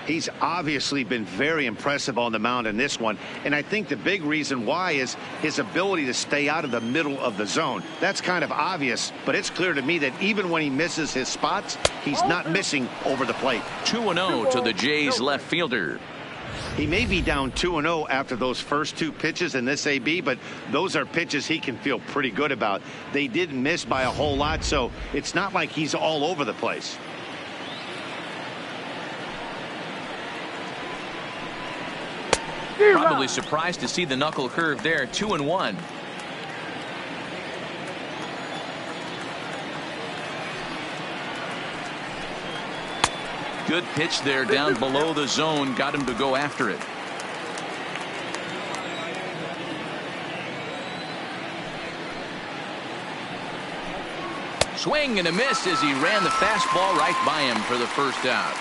[SPEAKER 3] He's obviously been very impressive on the mound in this one, and I think the big reason why is his ability to stay out of the middle of the zone. That's kind of obvious, but it's clear to me that even when he misses his spots, he's not missing over the plate.
[SPEAKER 2] 2-0 to the Jays left fielder.
[SPEAKER 3] He may be down 2-0 after those first 2 pitches in this AB, but those are pitches he can feel pretty good about. They didn't miss by a whole lot, so it's not like he's all over the place.
[SPEAKER 2] Probably surprised to see the knuckle curve there. 2-1. Good pitch there down below the zone. Got him to go after it. Swing and a miss as he ran the fastball right by him for the first out.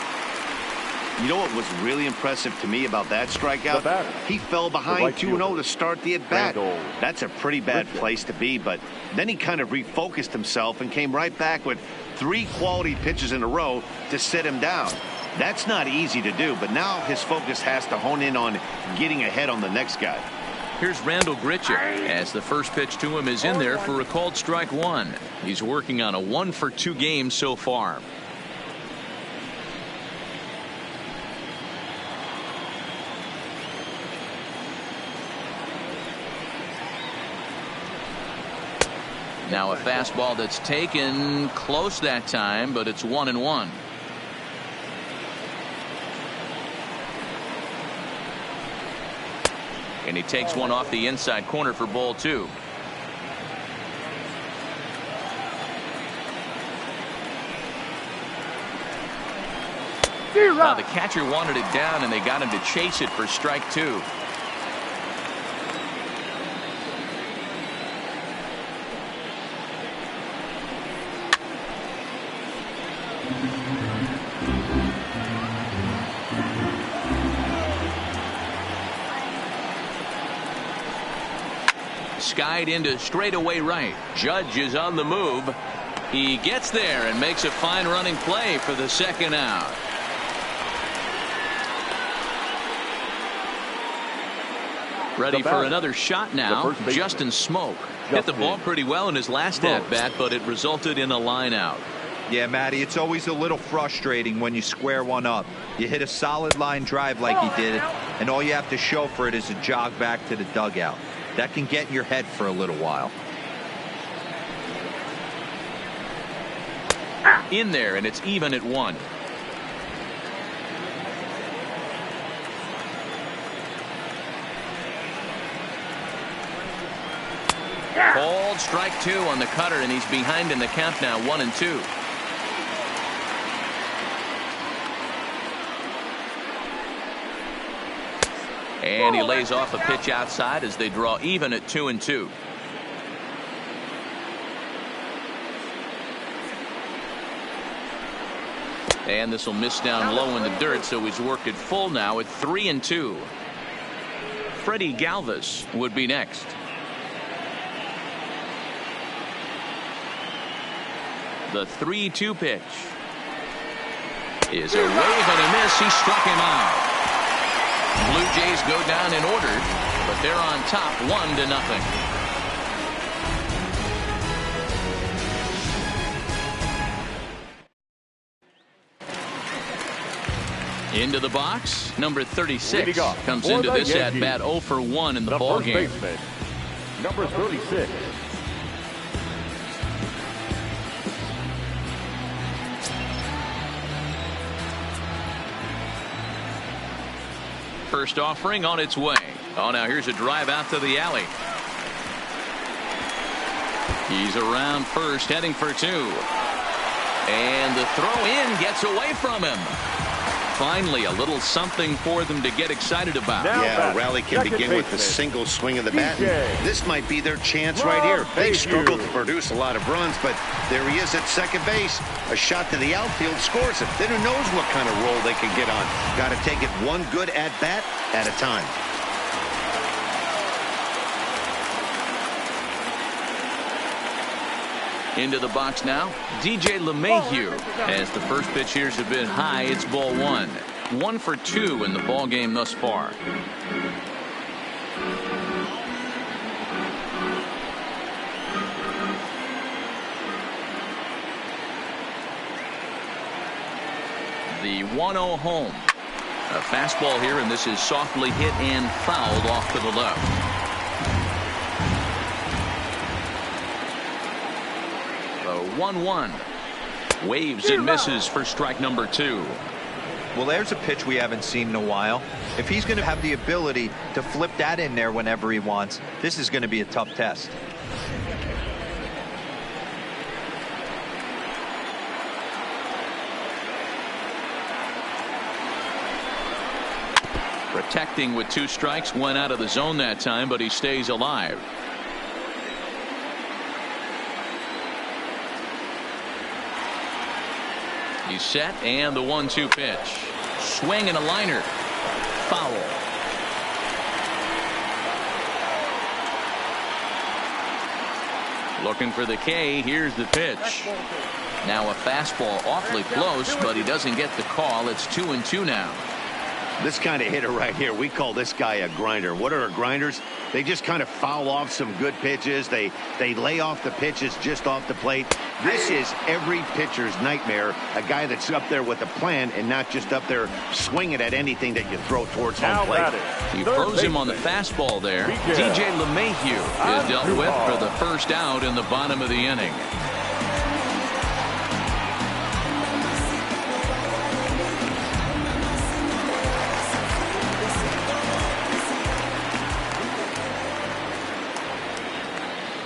[SPEAKER 3] You know what was really impressive to me about that strikeout? He fell behind 2-0 to start the at-bat. That's a pretty bad place to be, but then he kind of refocused himself and came right back with 3 quality pitches in a row to sit him down. That's not easy to do, but now his focus has to hone in on getting ahead on the next guy.
[SPEAKER 2] Here's Randall Grichuk as the first pitch to him is in there for a called strike 1. He's working on a 1-for-2 game so far. Now a fastball that's taken close that time, but it's 1-1. And he takes one off the inside corner for ball 2. Now the catcher wanted it down, and they got him to chase it for strike 2. Skied into straightaway right. Judge is on the move. He gets there and makes a fine running play for the second out. Ready for another shot now. Justin Smoak hit the ball pretty well in his last at bat, but it resulted in a line out.
[SPEAKER 5] Yeah, Matty, it's always a little frustrating when you square one up. You hit a solid line drive like he did, and all you have to show for it is a jog back to the dugout. That can get in your head for a little while.
[SPEAKER 2] In there, and it's even at 1. Called strike 2 on the cutter, and he's behind in the count now, 1-2. And he lays off a pitch outside as they draw even at 2-2. And this will miss down low in the dirt, so he's worked it full now at 3-2. Freddie Galvis would be next. The 3-2 pitch is a wave and a miss. He struck him out. Blue Jays go down in order, but they're on top 1-0. Into the box, number 36 comes into this at bat 0 for 1 in the ball game.
[SPEAKER 4] Number 36.
[SPEAKER 2] First offering on its way. Oh, now here's a drive out to the alley. He's around first, heading for 2. And the throw in gets away from him. Finally, a little something for them to get excited about.
[SPEAKER 3] Yeah, a rally can begin with a single swing of the bat. This might be their chance right here. They struggled to produce a lot of runs, but there he is at second base. A shot to the outfield scores it. Then who knows what kind of roll they can get on. Got to take it one good at-bat at a time.
[SPEAKER 2] Into the box now, DJ LeMahieu. As the first pitch here's a bit high, it's ball 1. 1 for 2 in the ball game thus far. The 1-0 home. A fastball here, and this is softly hit and fouled off to the left. The 1-1. Waves and misses for strike number 2.
[SPEAKER 5] Well, there's a pitch we haven't seen in a while. If he's going to have the ability to flip that in there whenever he wants, this is going to be a tough test.
[SPEAKER 2] Protecting with 2 strikes, went out of the zone that time, but he stays alive. He's set, and the 1-2 pitch. Swing and a liner. Foul. Looking for the K. Here's the pitch. Now a fastball awfully close, but he doesn't get the call. It's 2-2 now.
[SPEAKER 3] This kind of hitter right here, we call this guy a grinder. What are grinders? They just kind of foul off some good pitches. They lay off the pitches just off the plate. This is every pitcher's nightmare, a guy that's up there with a plan and not just up there swinging at anything that you throw towards home plate.
[SPEAKER 2] He froze him on the fastball there. DJ LeMahieu is dealt with for the first out in the bottom of the inning.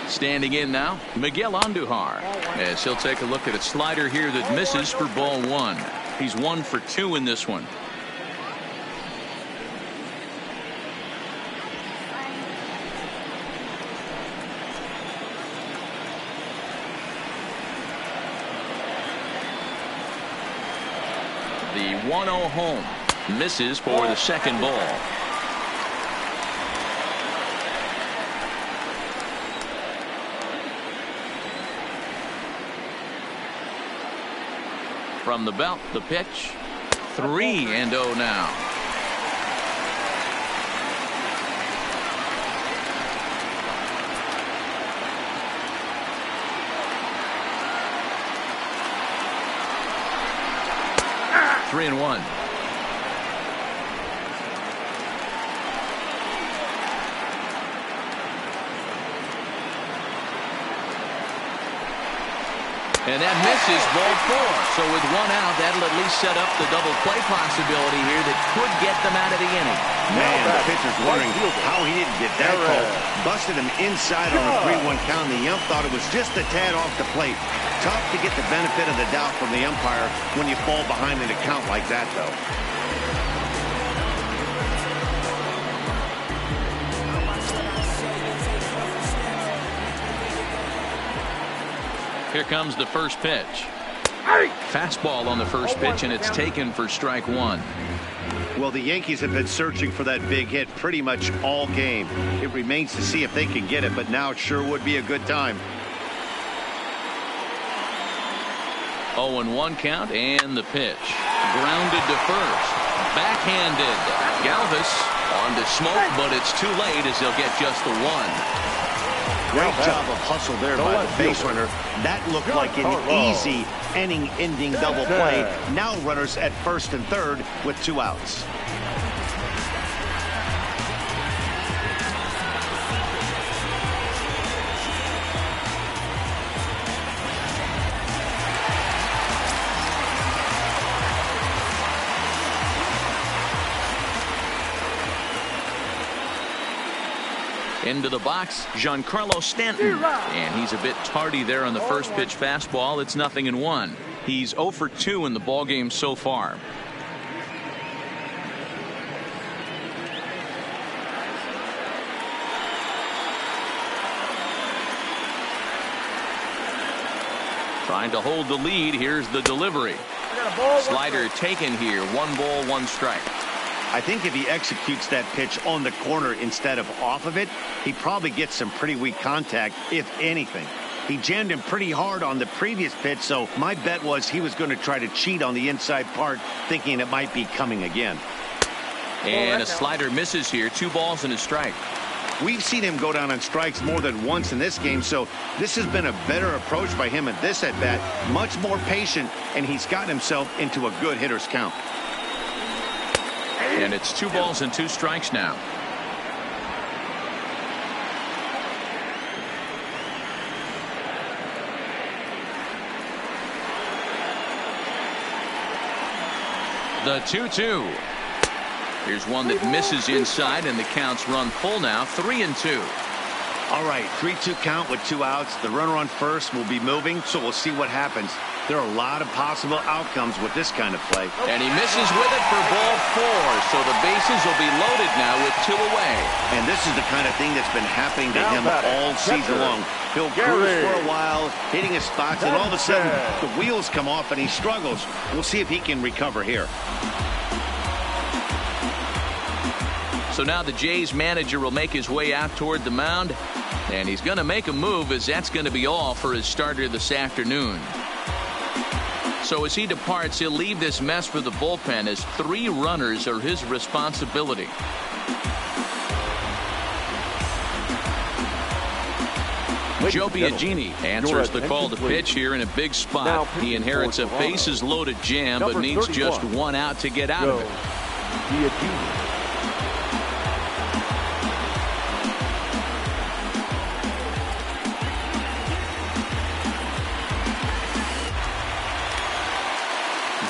[SPEAKER 2] Standing in now, Miguel Andujar, as he'll take a look at a slider here that misses for ball 1. He's 1 for 2 in this one. The 1-0 home misses for the second ball. From the belt, the pitch. 3-0 now. Three and 1. And that misses, ball 4. So with 1 out, that'll at least set up the double play possibility here that could get them out of the inning.
[SPEAKER 3] Man, the pitcher's wondering how he didn't get that call. Busted him inside on a 3-1 count. The ump thought it was just a tad off the plate. Tough to get the benefit of the doubt from the umpire when you fall behind in a count like that, though.
[SPEAKER 2] Here comes the first pitch. Fastball on the first pitch, and it's taken for strike 1.
[SPEAKER 3] Well, the Yankees have been searching for that big hit pretty much all game. It remains to see if they can get it, but now it sure would be a good time.
[SPEAKER 2] 0-1 count, and the pitch. Grounded to first. Backhanded. Galvis on to Smoke, but it's too late as he'll get just the 1.
[SPEAKER 3] Great job of hustle there by the base runner. That looked like an easy inning-ending double play. Now runners at first and third with 2 outs.
[SPEAKER 2] Into the box, Giancarlo Stanton. And he's a bit tardy there on the first pitch fastball. It's 0-1. He's 0 for 2 in the ballgame so far. Trying to hold the lead. Here's the delivery. Slider taken here. 1 ball, 1 strike.
[SPEAKER 3] I think if he executes that pitch on the corner instead of off of it, he probably gets some pretty weak contact, if anything. He jammed him pretty hard on the previous pitch, so my bet was he was going to try to cheat on the inside part, thinking it might be coming again.
[SPEAKER 2] And a slider misses here. 2 balls and a strike.
[SPEAKER 3] We've seen him go down on strikes more than once in this game, so this has been a better approach by him at this at-bat. Much more patient, and he's gotten himself into a good hitter's count.
[SPEAKER 2] And it's 2 balls and 2 strikes now. The 2-2. Here's one that misses inside, and the count's run full now, 3-2.
[SPEAKER 3] All right, 3-2 count with 2 outs. The runner on first will be moving, so we'll see what happens. There are a lot of possible outcomes with this kind of play.
[SPEAKER 2] And he misses with it for ball 4, so the bases will be loaded now with 2 away.
[SPEAKER 3] And this is the kind of thing that's been happening to him all season long. He'll cruise for a while, hitting his spots, and all of a sudden the wheels come off and he struggles. We'll see if he can recover here.
[SPEAKER 2] So now the Jays manager will make his way out toward the mound, and he's going to make a move, as that's going to be all for his starter this afternoon. So as he departs, he'll leave this mess for the bullpen, as 3 runners are his responsibility. Joe Biagini answers the call to pitch here in a big spot. He inherits a bases loaded jam, but needs just 1 out to get out of it.
[SPEAKER 4] Biagini.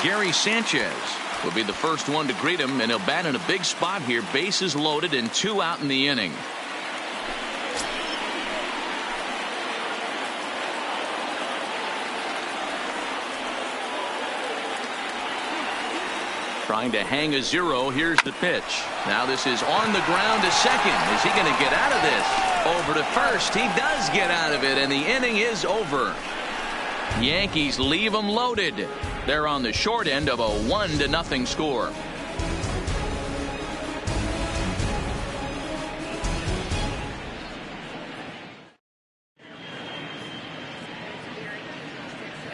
[SPEAKER 2] Gary Sanchez will be the first one to greet him, and he'll bat in a big spot here. Bases loaded and 2 out in the inning. Trying to hang a 0. Here's the pitch. Now this is on the ground to second. Is he going to get out of this? Over to first. He does get out of it, and the inning is over. Yankees leave them loaded. They're on the short end of a 1-0 score.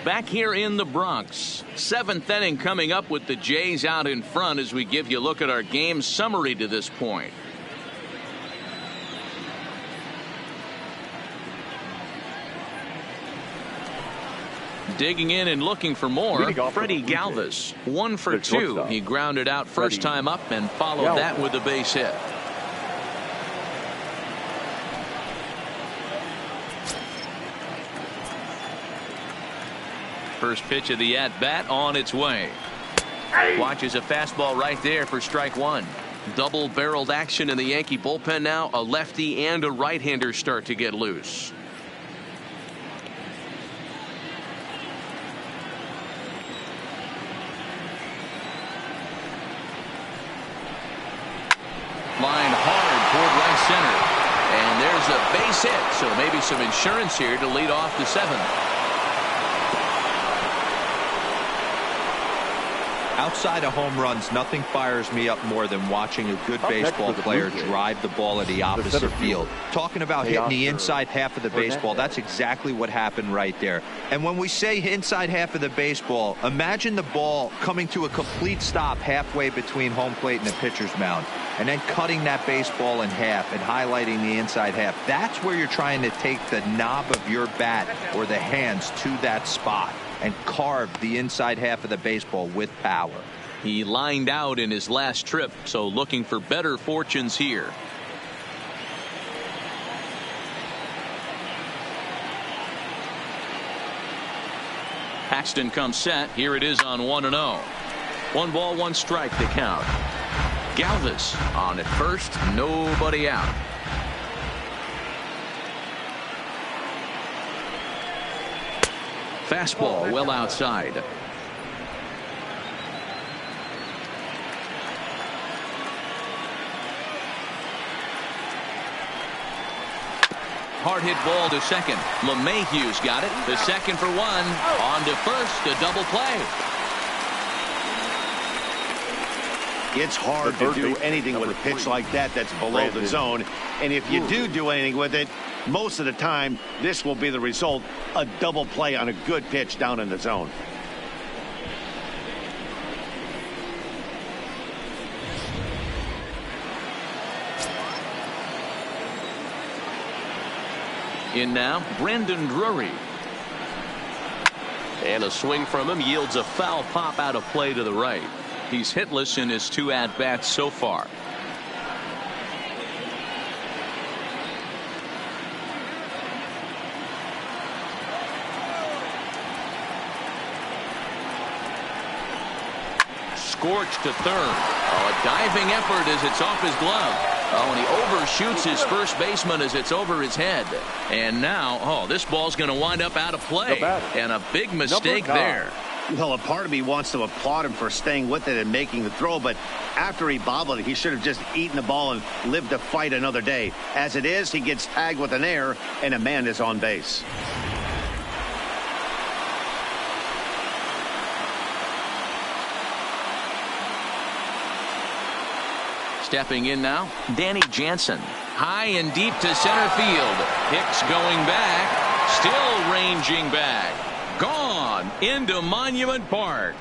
[SPEAKER 2] Back here in the Bronx, 7th inning coming up with the Jays out in front as we give you a look at our game summary to this point. Digging in and looking for more, Freddie Galvis, 1 for 2. He grounded out first time up and followed that with a base hit. First pitch of the at-bat on its way. Watches a fastball right there for strike 1. Double-barreled action in the Yankee bullpen now. A lefty and a right-hander start to get loose. Line hard toward right center. And there's a base hit, so maybe some insurance here to lead off the 7th.
[SPEAKER 5] Outside of home runs, nothing fires me up more than watching a good baseball player drive the ball at the opposite field. Talking about hitting the inside half of the baseball, that's exactly what happened right there. And when we say inside half of the baseball, imagine the ball coming to a complete stop halfway between home plate and the pitcher's mound, and then cutting that baseball in half and highlighting the inside half. That's where you're trying to take the knob of your bat or the hands to that spot and carve the inside half of the baseball with power.
[SPEAKER 2] He lined out in his last trip, so looking for better fortunes here. Paxton comes set. Here it is on 1-0. 1 ball, 1 strike to count. Galvis on at first, nobody out. Fastball well outside. Hard hit ball to second. LeMahieu's got it. The second for 1. On to first. A double play.
[SPEAKER 3] It's hard to do anything with a pitch like that that's below the zone. And if you do anything with it, most of the time, this will be the result. A double play on a good pitch down in the zone.
[SPEAKER 2] In now, Brandon Drury. And a swing from him yields a foul pop out of play to the right. He's hitless in his 2 at-bats so far. Scorched to third. Oh, a diving effort as it's off his glove. Oh, and he overshoots his first baseman as it's over his head. And now, oh, this ball's going to wind up out of play. And a big mistake there.
[SPEAKER 3] Well, a part of me wants to applaud him for staying with it and making the throw, but after he bobbled it, he should have just eaten the ball and lived to fight another day. As it is, he gets tagged with an error, and a man is on base.
[SPEAKER 2] Stepping in now, Danny Jansen. High and deep to center field. Hicks going back, still ranging back. Gone into Monument Park.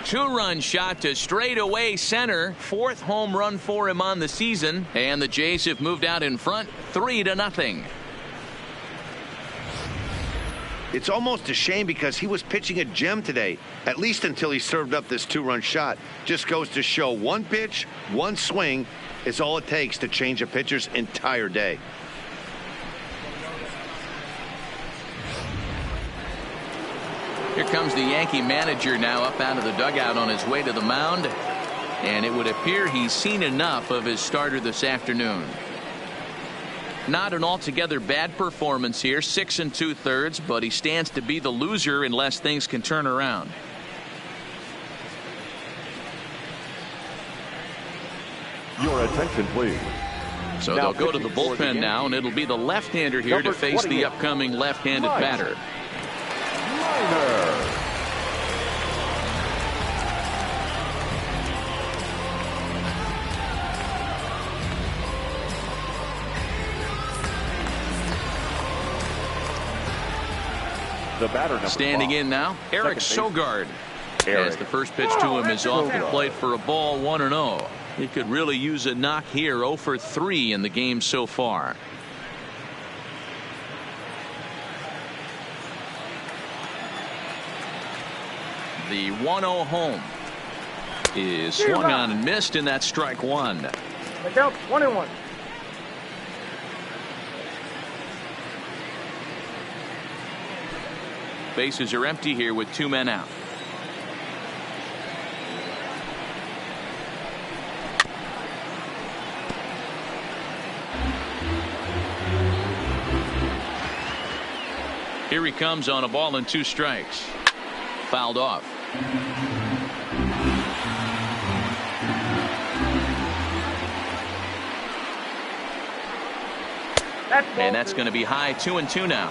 [SPEAKER 2] Two-run shot to straightaway center. 4th home run for him on the season. And the Jays have moved out in front 3-0.
[SPEAKER 3] It's almost a shame because he was pitching a gem today, at least until he served up this 2-run shot. Just goes to show one pitch, one swing is all it takes to change a pitcher's entire day.
[SPEAKER 2] Here comes the Yankee manager now up out of the dugout on his way to the mound. And it would appear he's seen enough of his starter this afternoon. Not an altogether bad performance here, 6 2/3, but he stands to be the loser unless things can turn around.
[SPEAKER 4] Your attention, please.
[SPEAKER 2] So they'll go to the bullpen now, and it'll be the left-hander here to face the upcoming left-handed batter.
[SPEAKER 4] Minor. The batter
[SPEAKER 2] standing in now, Eric Sogard. As the first pitch to him is off the plate for a ball, 1-0. He could really use a knock here. 0 for 3 in the game so far. The 1-0 home is swung on and missed, and that's strike 1.
[SPEAKER 7] Look out, 1-1.
[SPEAKER 2] Bases are empty here with 2 men out. Here he comes on a ball and 2 strikes. Fouled off. And that's going to be high, 2-2 now.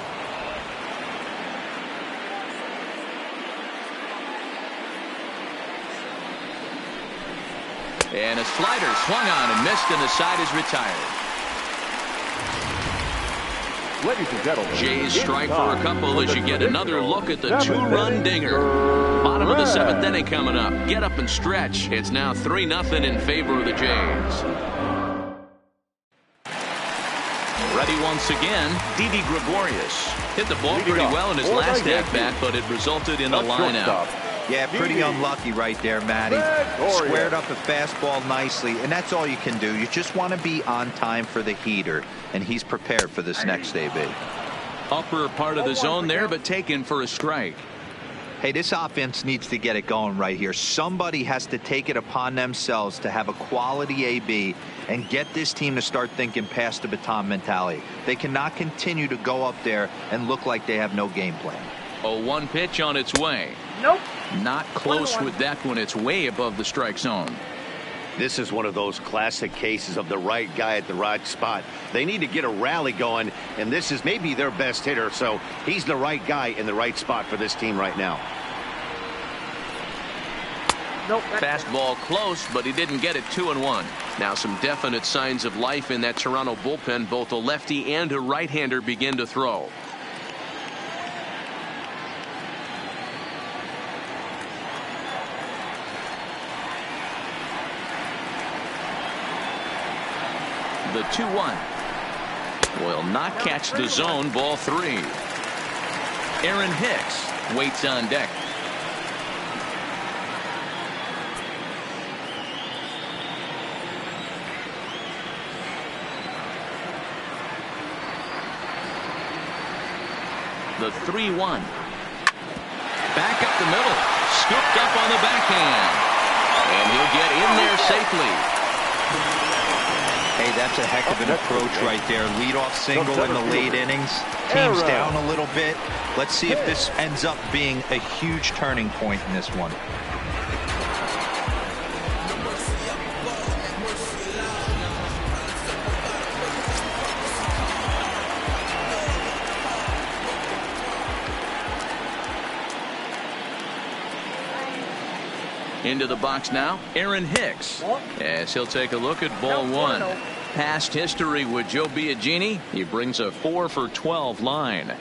[SPEAKER 2] And a slider swung on and missed, and the side is retired.
[SPEAKER 4] Ladies and gentlemen,
[SPEAKER 2] Jays strike for a couple as you get another look at the 2-run dinger. Bottom of the 7th inning coming up. Get up and stretch. It's now 3-0 in favor of the Jays. Ready once again, Didi Gregorius. Hit the ball pretty well in his last at-bat, but it resulted in a line-out.
[SPEAKER 5] Yeah, pretty unlucky right there, Matty. Squared up a fastball nicely, and that's all you can do. You just want to be on time for the heater, and he's prepared for this next AB.
[SPEAKER 2] Upper part of the zone there, but taken for a strike.
[SPEAKER 5] Hey, this offense needs to get it going right here. Somebody has to take it upon themselves to have a quality AB and get this team to start thinking past the baton mentality. They cannot continue to go up there and look like they have no game plan.
[SPEAKER 2] 0-1 pitch on its way.
[SPEAKER 7] Nope.
[SPEAKER 2] Not close with that one. It's way above the strike zone.
[SPEAKER 3] This is one of those classic cases of the right guy at the right spot. They need to get a rally going, and this is maybe their best hitter, so he's the right guy in the right spot for this team right now.
[SPEAKER 7] Nope.
[SPEAKER 2] Fastball close, but he didn't get it. 2-1. Now some definite signs of life in that Toronto bullpen. Both a lefty and a right-hander begin to throw. The 2-1 will not catch the zone. Ball 3. Aaron Hicks waits on deck. The 3-1. Back up the middle. Scooped up on the backhand. And he'll get in there safely.
[SPEAKER 5] Hey, that's a heck of an approach right there. Leadoff single in the late innings. Team's down a little bit. Let's see if this ends up being a huge turning point in this one.
[SPEAKER 2] Into the box now, Aaron Hicks, as he'll take a look at ball one. Past history with Joe Biagini, he brings a 4 for 12 line.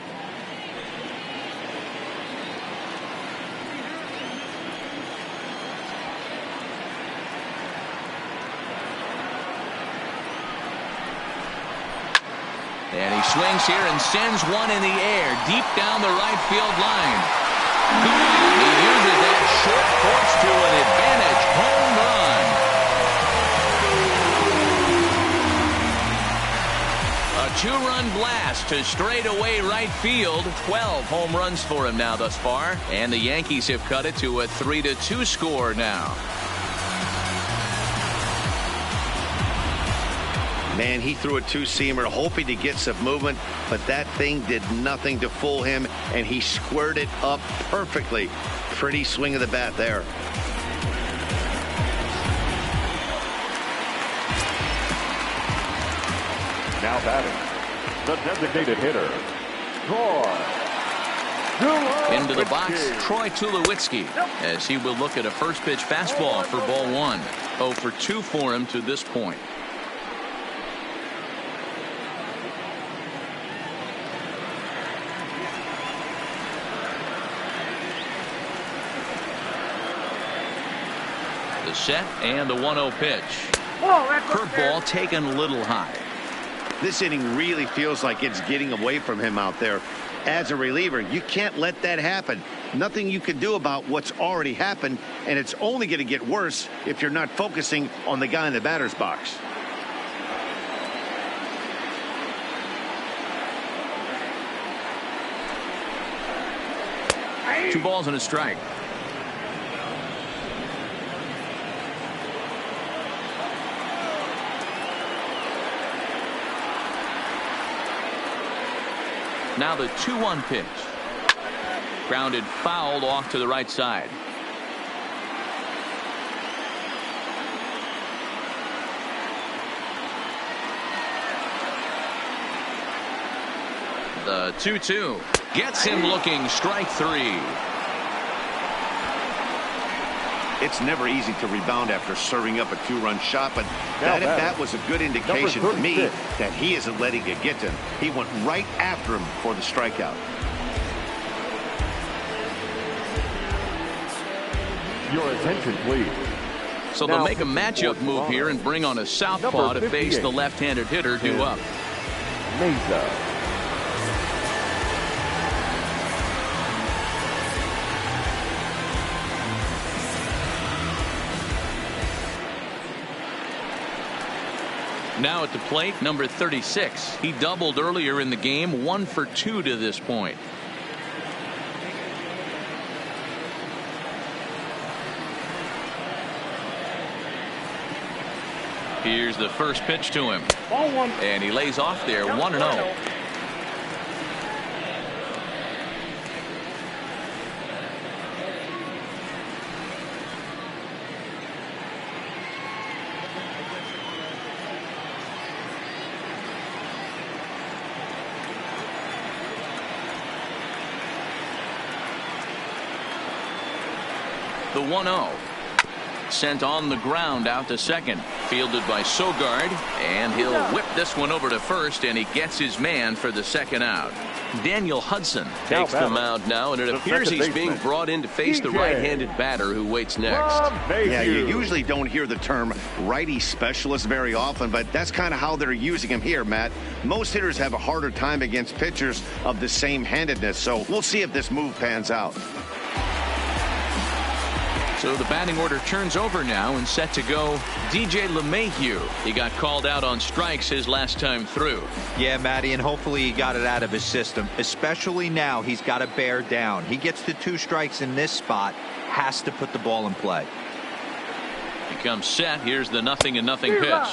[SPEAKER 2] And he swings here and sends one in the air deep down the right field line. He uses that short porch to an advantage home run. A 2-run blast to straightaway right field. 12 home runs for him now thus far. And the Yankees have cut it to a 3-2 score now.
[SPEAKER 3] Man, he threw a two-seamer hoping to get some movement, but that thing did nothing to fool him, and he squared it up perfectly. Pretty swing of the bat there.
[SPEAKER 4] Now batting, the designated hitter, Troy.
[SPEAKER 2] Into the box, Troy Tulowitzki, as he will look at a first pitch fastball for ball one. 0 for 2 for him to this point. The set and the 1-0 pitch. Curveball taken a little high.
[SPEAKER 3] This inning really feels like it's getting away from him out there. As a reliever, you can't let that happen. Nothing you can do about what's already happened, and it's only going to get worse if you're not focusing on the guy in the batter's box.
[SPEAKER 2] Two balls and a strike. Now the 2-1 pitch. Grounded fouled off to the right side. The 2-2 gets him looking. Strike 3.
[SPEAKER 3] It's never easy to rebound after serving up a 2-run shot, but that was a good indication to me that he isn't letting it get to him. He went right after him for the strikeout.
[SPEAKER 4] Your attention, please.
[SPEAKER 2] So they'll make a matchup move here and bring on a southpaw to face the left-handed hitter due up.
[SPEAKER 4] Mesa.
[SPEAKER 2] Now at the plate, number 36. He doubled earlier in the game, 1 for 2 to this point. Here's the first pitch to him. And he lays off there, 1-0. The 1-0. Sent on the ground out to second. Fielded by Sogard, and he'll whip this one over to first, and he gets his man for the second out. Daniel Hudson takes the mound now, and it appears he's being brought in to face the right-handed batter who waits next.
[SPEAKER 3] Yeah, you usually don't hear the term righty specialist very often, but that's kind of how they're using him here, Matt. Most hitters have a harder time against pitchers of the same handedness, so we'll see if this move pans out.
[SPEAKER 2] So the batting order turns over now and set to go DJ LeMahieu. He got called out on strikes his last time through.
[SPEAKER 5] Yeah, Matty, and hopefully he got it out of his system, especially now he's got to bear down. He gets the 2 strikes in this spot, has to put the ball in play.
[SPEAKER 2] He comes set. Here's the 0-0 pitch.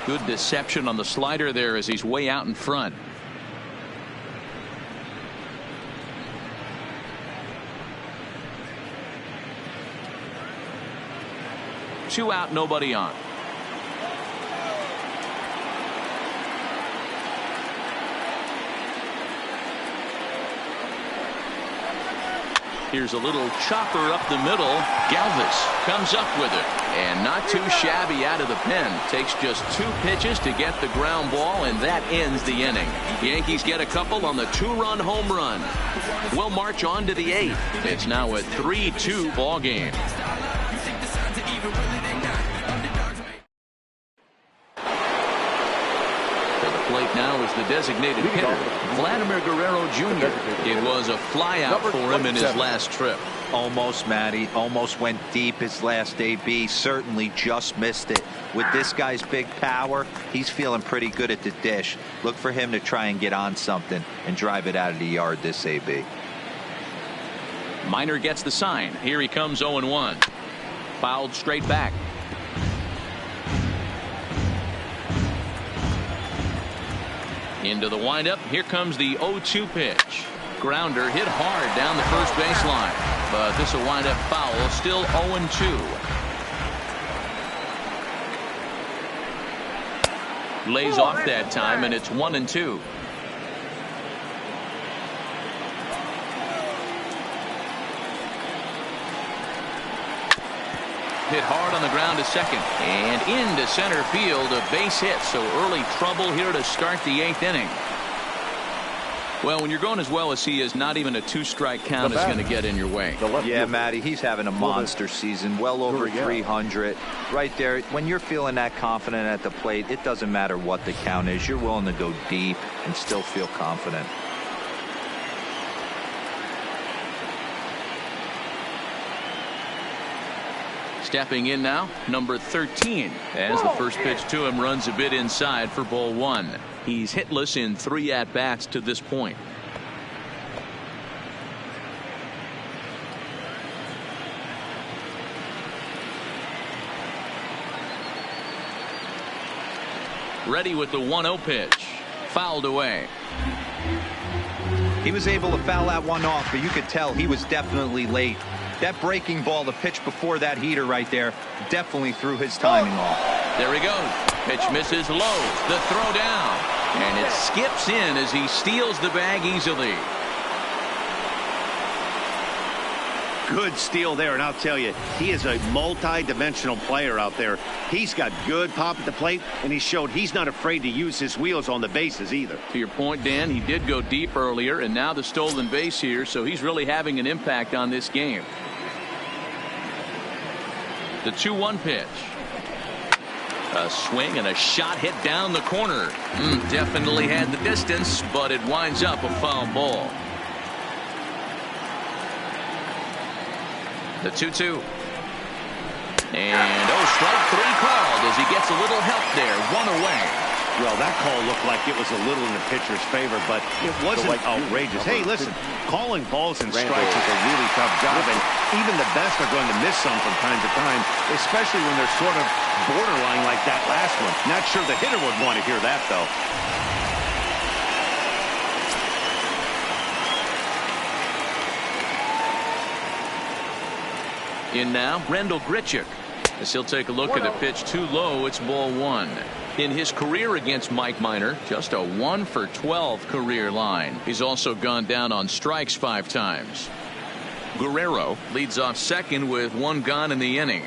[SPEAKER 2] Good deception on the slider there as he's way out in front. Two out, nobody on. Here's a little chopper up the middle. Galvis comes up with it, and not too shabby out of the pen. Takes just 2 pitches to get the ground ball, and that ends the inning. Yankees get a couple on the 2-run home run. We'll march on to the 8th. It's now a 3-2 ball game. Plate now is the designated hitter, Vladimir Guerrero Jr. It was a flyout for him in his last trip.
[SPEAKER 5] Almost, Matty. Almost went deep his last AB. Certainly just missed it. With this guy's big power, he's feeling pretty good at the dish. Look for him to try and get on something and drive it out of the yard this AB.
[SPEAKER 2] Minor gets the sign. Here he comes 0-1. Fouled straight back. Into the windup. Here comes the 0-2 pitch. Grounder hit hard down the first baseline, but this will wind up foul. Still 0-2. Lays off that time, and it's 1-2. Hit hard on the ground to second and into center field. A base hit, so early trouble here to start the 8th inning. Well, when you're going as well as he is, not even a 2-strike count is going to get in your way.
[SPEAKER 5] Yeah, Matty, he's having a monster season, well over 300. Right there, when you're feeling that confident at the plate, it doesn't matter what the count is. You're willing to go deep and still feel confident.
[SPEAKER 2] Stepping in now, number 13, as the first pitch to him runs a bit inside for ball 1. He's hitless in 3 at-bats to this point. Ready with the 1-0 pitch. Fouled away.
[SPEAKER 5] He was able to foul that one off, but you could tell he was definitely late. That breaking ball, the pitch before that heater right there, definitely threw his timing off.
[SPEAKER 2] There he goes. Pitch misses low. The throw down. And it skips in as he steals the bag easily.
[SPEAKER 3] Good steal there, and I'll tell you, he is a multi-dimensional player out there. He's got good pop at the plate, and he showed he's not afraid to use his wheels on the bases either.
[SPEAKER 2] To your point, Dan, he did go deep earlier, and now the stolen base here, so he's really having an impact on this game. The 2-1 pitch. A swing and a shot hit down the corner. Definitely had the distance, but it winds up a foul ball. The 2-2. And strike 3 called as he gets a little help there. 1 away.
[SPEAKER 3] Well, that call looked like it was a little in the pitcher's favor, but it wasn't outrageous. Hey, listen, calling balls and strikes is a really tough job, and even the best are going to miss some from time to time, especially when they're sort of borderline like that last one. Not sure the hitter would want to hear that, though.
[SPEAKER 2] In now, Randal Grichuk. As he'll take a look at a pitch too low, it's ball 1. In his career against Mike Minor, just a 1 for 12 career line. He's also gone down on strikes 5 times. Guerrero leads off second with 1 gone in the inning.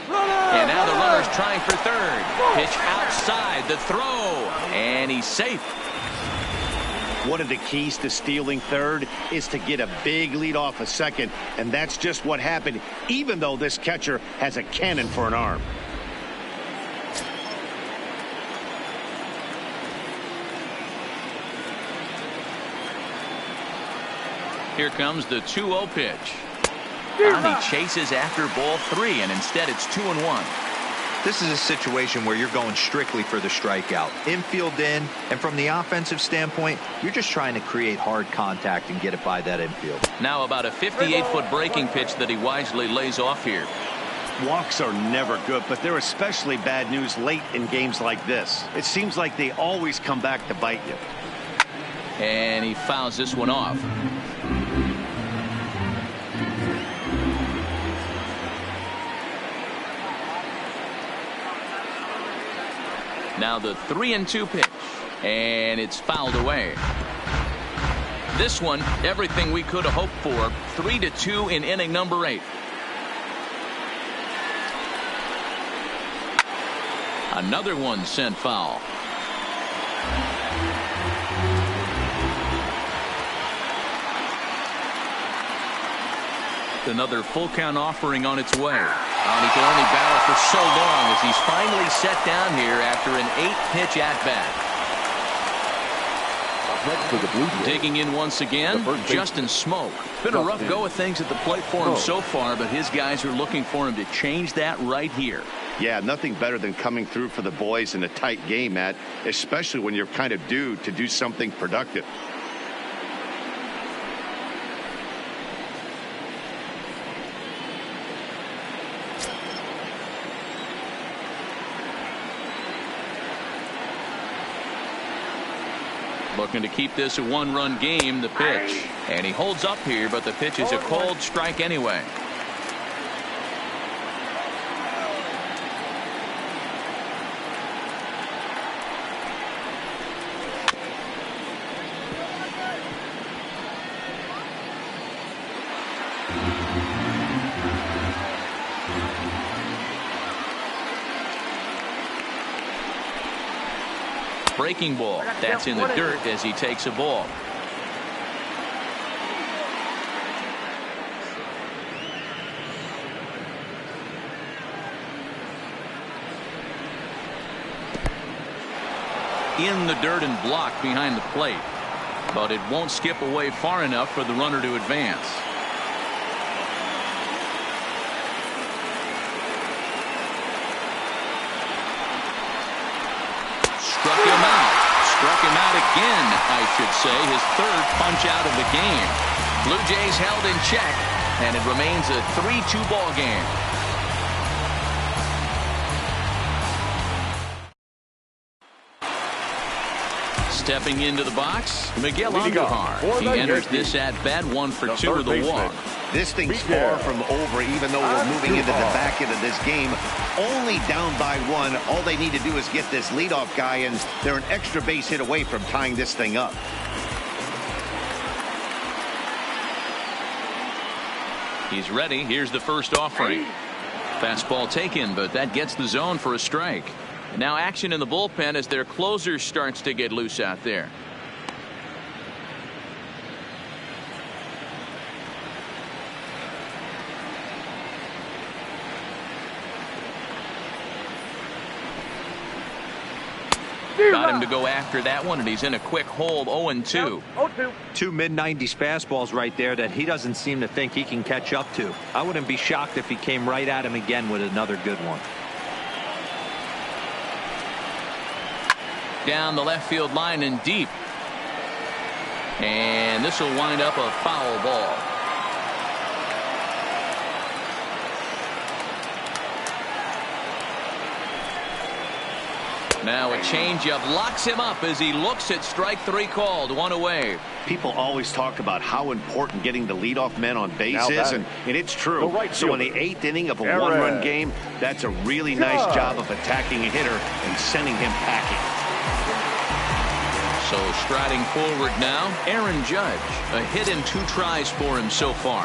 [SPEAKER 2] And now the runner's trying for third. Pitch outside, the throw, and he's safe.
[SPEAKER 3] One of the keys to stealing third is to get a big lead off a second, and that's just what happened, even though this catcher has a cannon for an arm.
[SPEAKER 2] Here comes the 2-0 pitch. And he chases after ball 3, and instead it's 2-1.
[SPEAKER 5] This is a situation where you're going strictly for the strikeout. Infield in, and from the offensive standpoint, you're just trying to create hard contact and get it by that infield.
[SPEAKER 2] Now about a 58-foot breaking pitch that he wisely lays off here.
[SPEAKER 3] Walks are never good, but they're especially bad news late in games like this. It seems like they always come back to bite you.
[SPEAKER 2] And he fouls this one off. Now the 3-2 pitch, and it's fouled away. This one, everything we could have hoped for. 3-2 in inning number 8. Another one sent foul. Another full count offering on its way. And he can only battle for so long as he's finally set down here after an 8-pitch at-bat. Digging in once again, Justin Smoak. Been a rough go of things at the plate for him so far, but his guys are looking for him to change that right here.
[SPEAKER 3] Yeah, nothing better than coming through for the boys in a tight game, Matt, especially when you're kind of due to do something productive.
[SPEAKER 2] Looking to keep this a one-run game, the pitch. And he holds up here, but the pitch is a cold strike anyway. Breaking ball. That's in the dirt as he takes a ball. In the dirt and blocked behind the plate. But it won't skip away far enough for the runner to advance. Struck him out again, I should say, his third punch out of the game. Blue Jays held in check, and it remains a 3-2 ball game. Stepping into the box, Miguel Andujar. He enters this at-bat 1 for 2 with a walk.
[SPEAKER 3] This thing's far from over, even though we're moving into the back end of this game. Only down by 1. All they need to do is get this leadoff guy, and they're an extra base hit away from tying this thing up.
[SPEAKER 2] He's ready. Here's the first offering. Fastball taken, but that gets the zone for a strike. Now action in the bullpen as their closer starts to get loose out there. Got him to go after that one, and he's in a quick hold. 0-2.
[SPEAKER 7] 0-2.
[SPEAKER 5] 2 mid-90s fastballs right there that he doesn't seem to think he can catch up to. I wouldn't be shocked if he came right at him again with another good one.
[SPEAKER 2] Down the left field line and deep. And this will wind up a foul ball. Now a changeup locks him up as he looks at strike 3 called. 1 away.
[SPEAKER 3] People always talk about how important getting the leadoff men on base is, and it's true. So in the 8th inning of a 1-run game, that's a really nice job of attacking a hitter and sending him packing.
[SPEAKER 2] So striding forward now, Aaron Judge. A hit in 2 tries for him so far.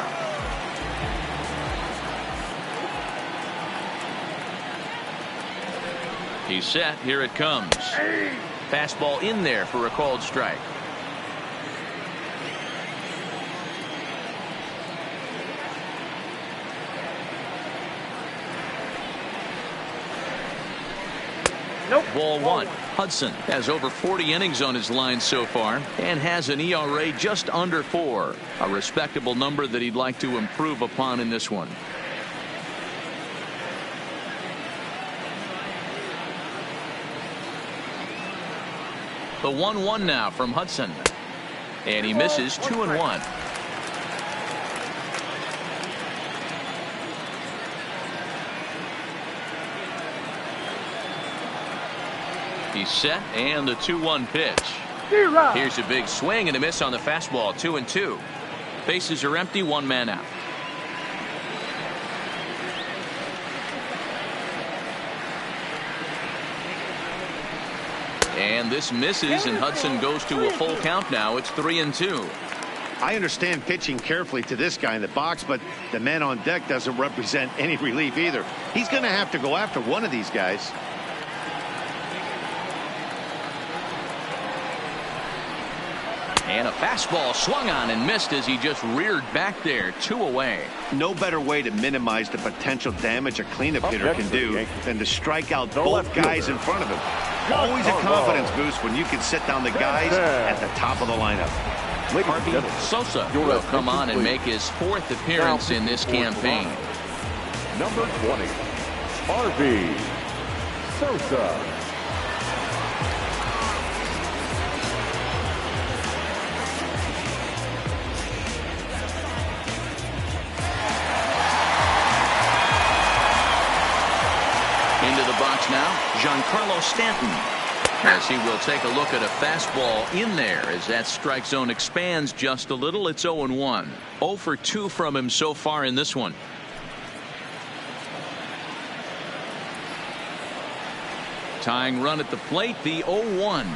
[SPEAKER 2] He's set. Here it comes. Fastball in there for a called strike.
[SPEAKER 7] Nope.
[SPEAKER 2] Ball one. Hudson has over 40 innings on his line so far and has an ERA just under 4. A respectable number that he'd like to improve upon in this one. The 1-1 now from Hudson. And he misses 2-1. He's set, and the 2-1 pitch. Here's a big swing and a miss on the fastball. 2-2. Bases are empty, 1 man out. And this misses, and Hudson goes to a full count now. It's 3-2.
[SPEAKER 3] I understand pitching carefully to this guy in the box, but the man on deck doesn't represent any relief either. He's going to have to go after one of these guys.
[SPEAKER 2] And a fastball swung on and missed as he just reared back there. 2 away.
[SPEAKER 3] No better way to minimize the potential damage a cleanup hitter can do than to strike out both guys in front of him. Always a confidence boost when you can sit down the guys at the top of the lineup.
[SPEAKER 2] Harvey Sosa will come on and make his 4th appearance in this campaign.
[SPEAKER 4] Number 20, Harvey Sosa.
[SPEAKER 2] Into the box now, Giancarlo Stanton, as he will take a look at a fastball in there as that strike zone expands just a little. It's 0-1. 0 for 2 from him so far in this one. Tying run at the plate, the 0-1.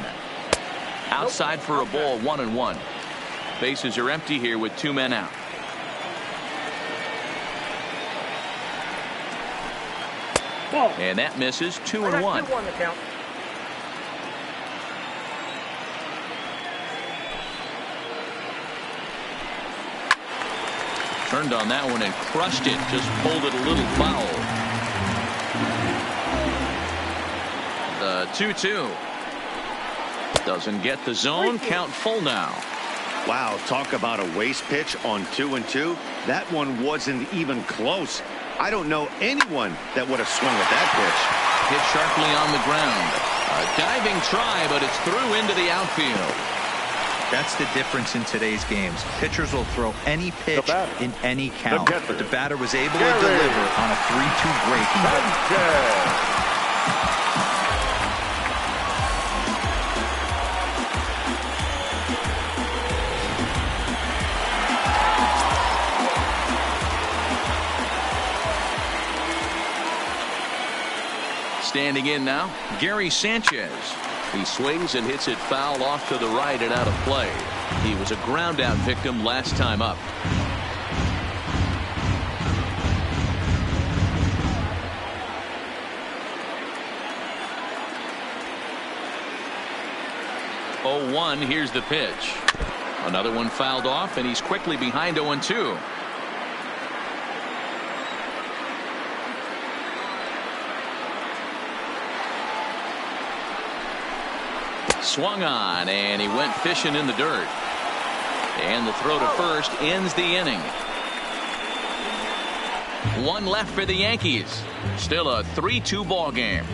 [SPEAKER 2] Outside for a ball, 1-1. Bases are empty here with 2 men out. And that misses. 2-1. Turned on that one and crushed it. Just pulled it a little foul. The 2-2. Doesn't get the zone. Count full now.
[SPEAKER 3] Wow, talk about a waste pitch on 2-2. That one wasn't even close. I don't know anyone that would have swung at that pitch.
[SPEAKER 2] Hit sharply on the ground. A diving try, but it's through into the outfield.
[SPEAKER 5] That's the difference in today's games. Pitchers will throw any pitch in any count. But the batter was able to deliver on a 3-2 break.
[SPEAKER 2] Standing in now, Gary Sanchez. He swings and hits it foul off to the right and out of play. He was a ground out victim last time up. Oh, 1. Here's the pitch. Another one fouled off, and he's quickly behind 0-2. Swung on, and he went fishing in the dirt. And the throw to first ends the inning. 1 left for the Yankees. Still a 3-2 ball game.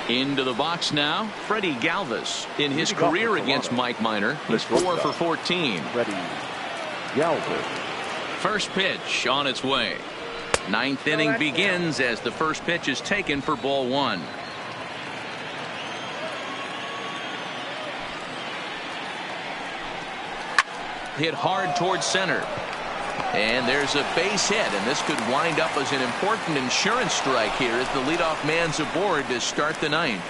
[SPEAKER 2] Into the box now, Freddie Galvis. In his career against Mike Minor, he's 4 for 14.
[SPEAKER 4] Freddie Galvis.
[SPEAKER 2] First pitch on its way. 9th inning begins as the first pitch is taken for ball 1. Hit hard towards center. And there's a base hit, and this could wind up as an important insurance strike here as the leadoff man's aboard to start the 9th.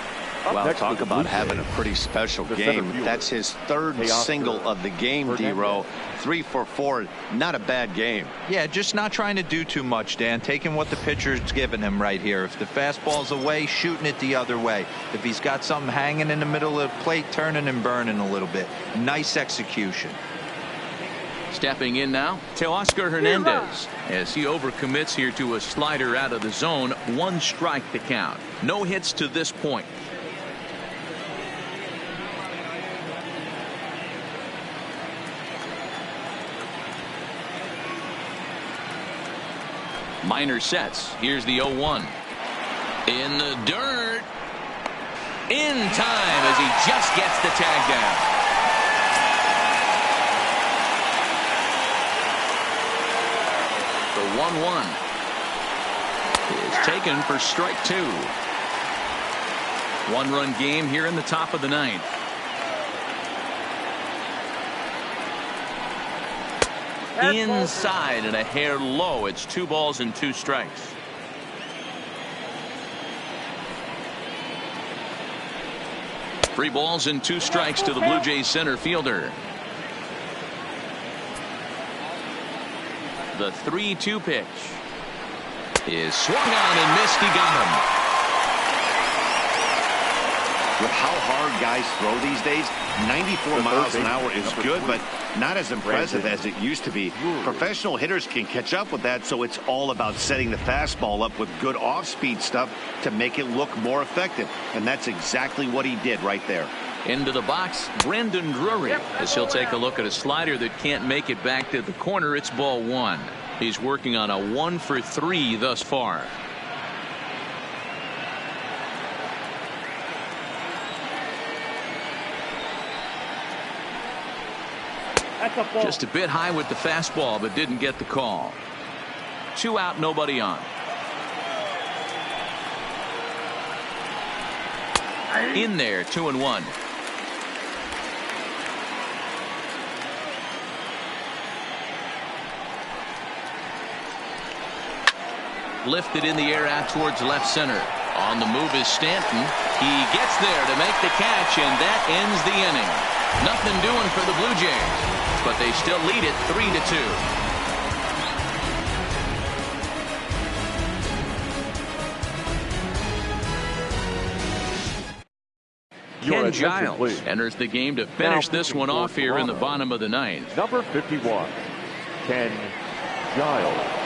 [SPEAKER 3] Well, talk about having a pretty special game. That's his third single of the game, D-Row. 3 for 4, not a bad game.
[SPEAKER 5] Yeah, just not trying to do too much, Dan. Taking what the pitcher's giving him right here. If the fastball's away, shooting it the other way. If he's got something hanging in the middle of the plate, turning and burning a little bit. Nice execution.
[SPEAKER 2] Stepping in now, Teoscar Hernandez, as he overcommits here to a slider out of the zone. 1 strike to count. No hits to this point. Minor sets. Here's the 0-1. In the dirt. In time as he just gets the tag down. The 1-1 is taken for strike 2. 1-run game here in the top of the 9th. Inside and a hair low. It's 2 balls and 2 strikes. Three balls and 2 strikes to the Blue Jays center fielder. The 3-2 pitch is swung on and missed. He got him.
[SPEAKER 3] With how hard guys throw these days, 94 miles an hour is good, but not as impressive as it used to be. Professional hitters can catch up with that, so it's all about setting the fastball up with good off-speed stuff to make it look more effective. And that's exactly what he did right there.
[SPEAKER 2] Into the box, Brandon Drury, as he'll take a look at a slider that can't make it back to the corner. It's ball 1. He's working on a 1 for 3 thus far. Just a bit high with the fastball, but didn't get the call. 2 out, nobody on. In there, 2-1. Lifted in the air out towards left center. On the move is Stanton. He gets there to make the catch, and that ends the inning. Nothing doing for the Blue Jays, but they still lead it 3-2. Ken Giles enters the game to finish this one off here in the bottom of the 9th.
[SPEAKER 4] Number 51, Ken Giles.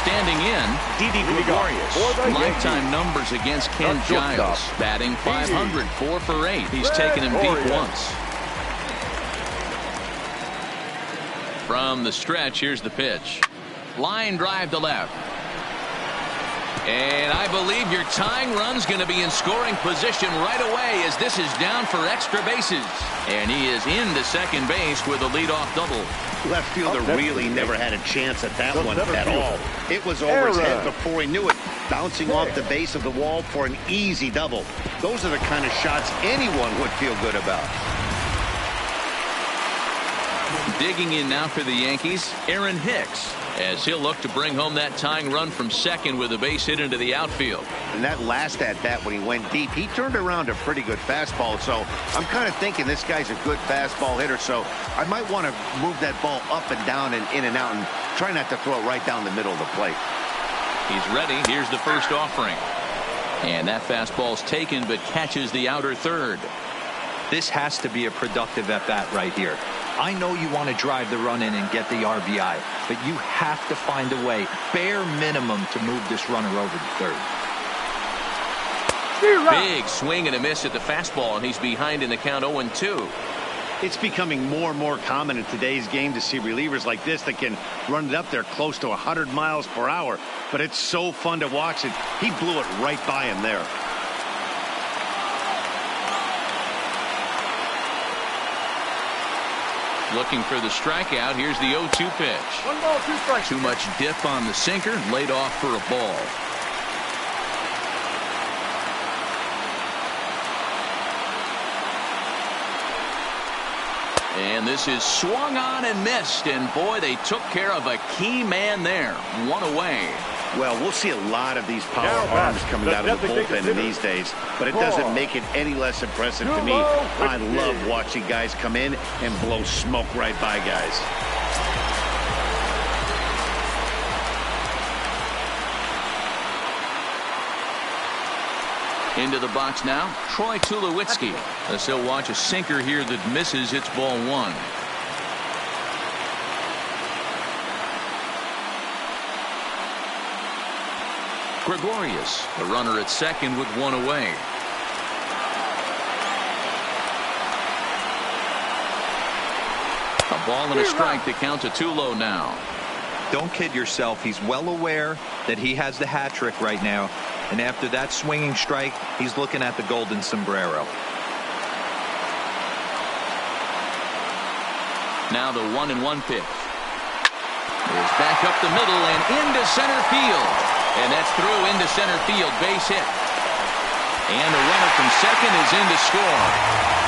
[SPEAKER 2] Standing in, Didi Gregorius. Lifetime numbers against Ken Giles. Batting .500, 4 for 8. He's taken him deep once. From the stretch, here's the pitch. Line drive to left. And I believe your tying run's going to be in scoring position right away, as this is down for extra bases. And he is into second base with a leadoff double.
[SPEAKER 3] Left fielder really never had a chance at that one at all. It was over his head before he knew it, bouncing off the base of the wall for an easy double. Those are the kind of shots anyone would feel good about.
[SPEAKER 2] Digging in now for the Yankees, Aaron Hicks, as he'll look to bring home that tying run from second with a base hit into the outfield.
[SPEAKER 3] And that last at-bat when he went deep, he turned around a pretty good fastball. So I'm kind of thinking this guy's a good fastball hitter. So I might want to move that ball up and down and in and out and try not to throw it right down the middle of the plate.
[SPEAKER 2] He's ready. Here's the first offering. And that fastball's taken, but catches the outer third.
[SPEAKER 5] This has to be a productive at-bat right here. I know you want to drive the run in and get the RBI, but you have to find a way, bare minimum, to move this runner over to third.
[SPEAKER 2] Big swing and a miss at the fastball, and he's behind in the count 0-2.
[SPEAKER 3] It's becoming more and more common in today's game to see relievers like this that can run it up there close to 100 miles per hour, but it's so fun to watch it. He blew it right by him there.
[SPEAKER 2] Looking for the strikeout. Here's the 0-2 pitch.
[SPEAKER 7] 1 ball, 2 strikes.
[SPEAKER 2] Too much dip on the sinker. Laid off for a ball. And this is swung on and missed. And boy, they took care of a key man there. One away.
[SPEAKER 3] Well, we'll see a lot of these power arms coming out of the bullpen in these days, but it doesn't make it any less impressive to me. I love watching guys come in and blow smoke right by guys.
[SPEAKER 2] Into the box now, Troy Tulowitzki. As he'll watch a sinker here that misses. It's ball one. Gregorius, the runner at second with one away. A ball and a strike. The count to Tulo now.
[SPEAKER 5] Don't kid yourself. He's well aware that he has the hat trick right now. And after that swinging strike, he's looking at the golden sombrero.
[SPEAKER 2] Now the 1-1 pitch. Is back up the middle and into center field. And that's through into center field. Base hit. And the runner from second is in to score.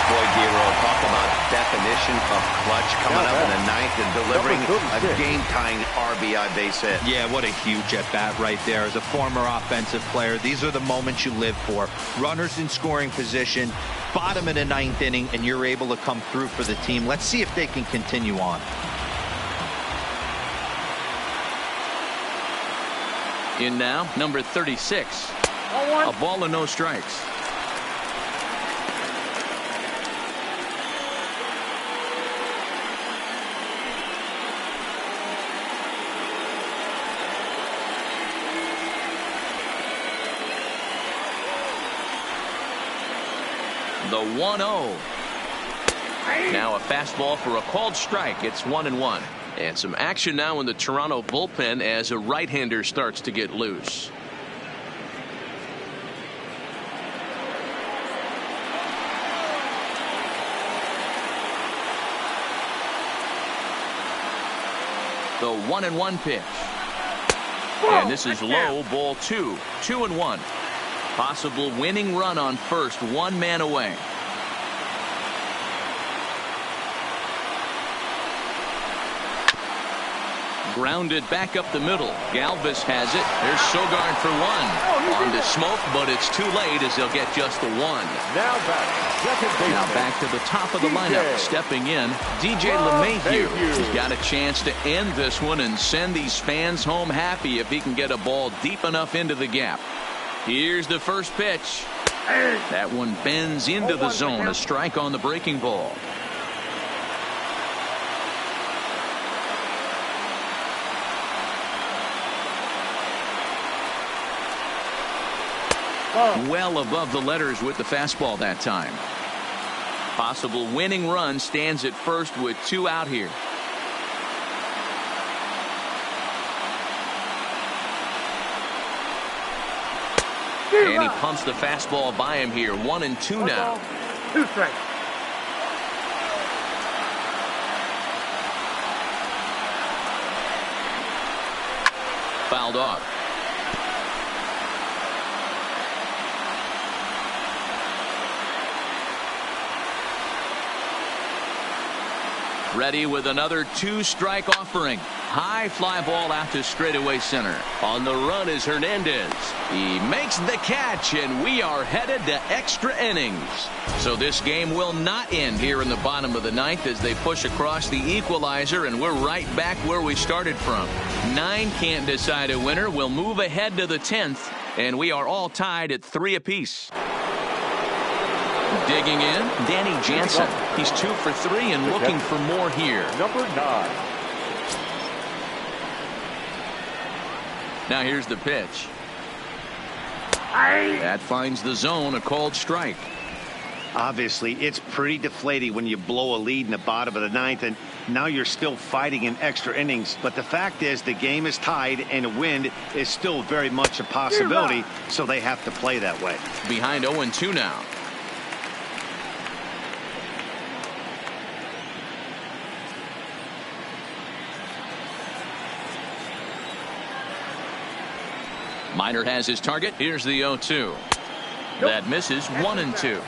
[SPEAKER 3] Boy, Giro, talk about definition of clutch coming up in the ninth and delivering a game-tying RBI base hit.
[SPEAKER 5] Yeah, what a huge at-bat right there. As a former offensive player, these are the moments you live for. Runners in scoring position, bottom of the ninth inning, and you're able to come through for the team. Let's see if they can continue on.
[SPEAKER 2] In now, number 36. A ball and no strikes. The 1-0. Now a fastball for a called strike. It's 1-1. And some action now in the Toronto bullpen as a right-hander starts to get loose. The 1-1 pitch. And this is low, ball 2. 2-1. Possible winning run on first, one man away. Grounded back up the middle. Galvis has it. There's Sogard for one. On to Smoke, but it's too late as they'll get just the one. Now back to the top of the lineup. Stepping in, DJ LeMahieu. He's got a chance to end this one and send these fans home happy if he can get a ball deep enough into the gap. Here's the first pitch. That one bends into the zone. A strike on the breaking ball. Well above the letters with the fastball that time. Possible winning run stands at first with two out here. And he pumps the fastball by him here. 1-2 now.
[SPEAKER 7] 2 strikes.
[SPEAKER 2] Fouled off. Ready with another 2-strike offering. High fly ball out to straightaway center. On the run is Hernandez. He makes the catch, and we are headed to extra innings. So this game will not end here in the bottom of the ninth as they push across the equalizer, and we're right back where we started from. 9 can't decide a winner. We'll move ahead to the 10th, and we are all tied at 3 apiece. Digging in, Danny Jansen. He's 2 for 3 and looking for more here.
[SPEAKER 4] Number 9.
[SPEAKER 2] Now here's the pitch. That finds the zone, a called strike.
[SPEAKER 3] Obviously, it's pretty deflating when you blow a lead in the bottom of the ninth, and now you're still fighting in extra innings. But the fact is, the game is tied, and a win is still very much a possibility, so they have to play that way.
[SPEAKER 2] Behind 0-2 now. Minor has his target. Here's the 0-2. That misses. 1-2.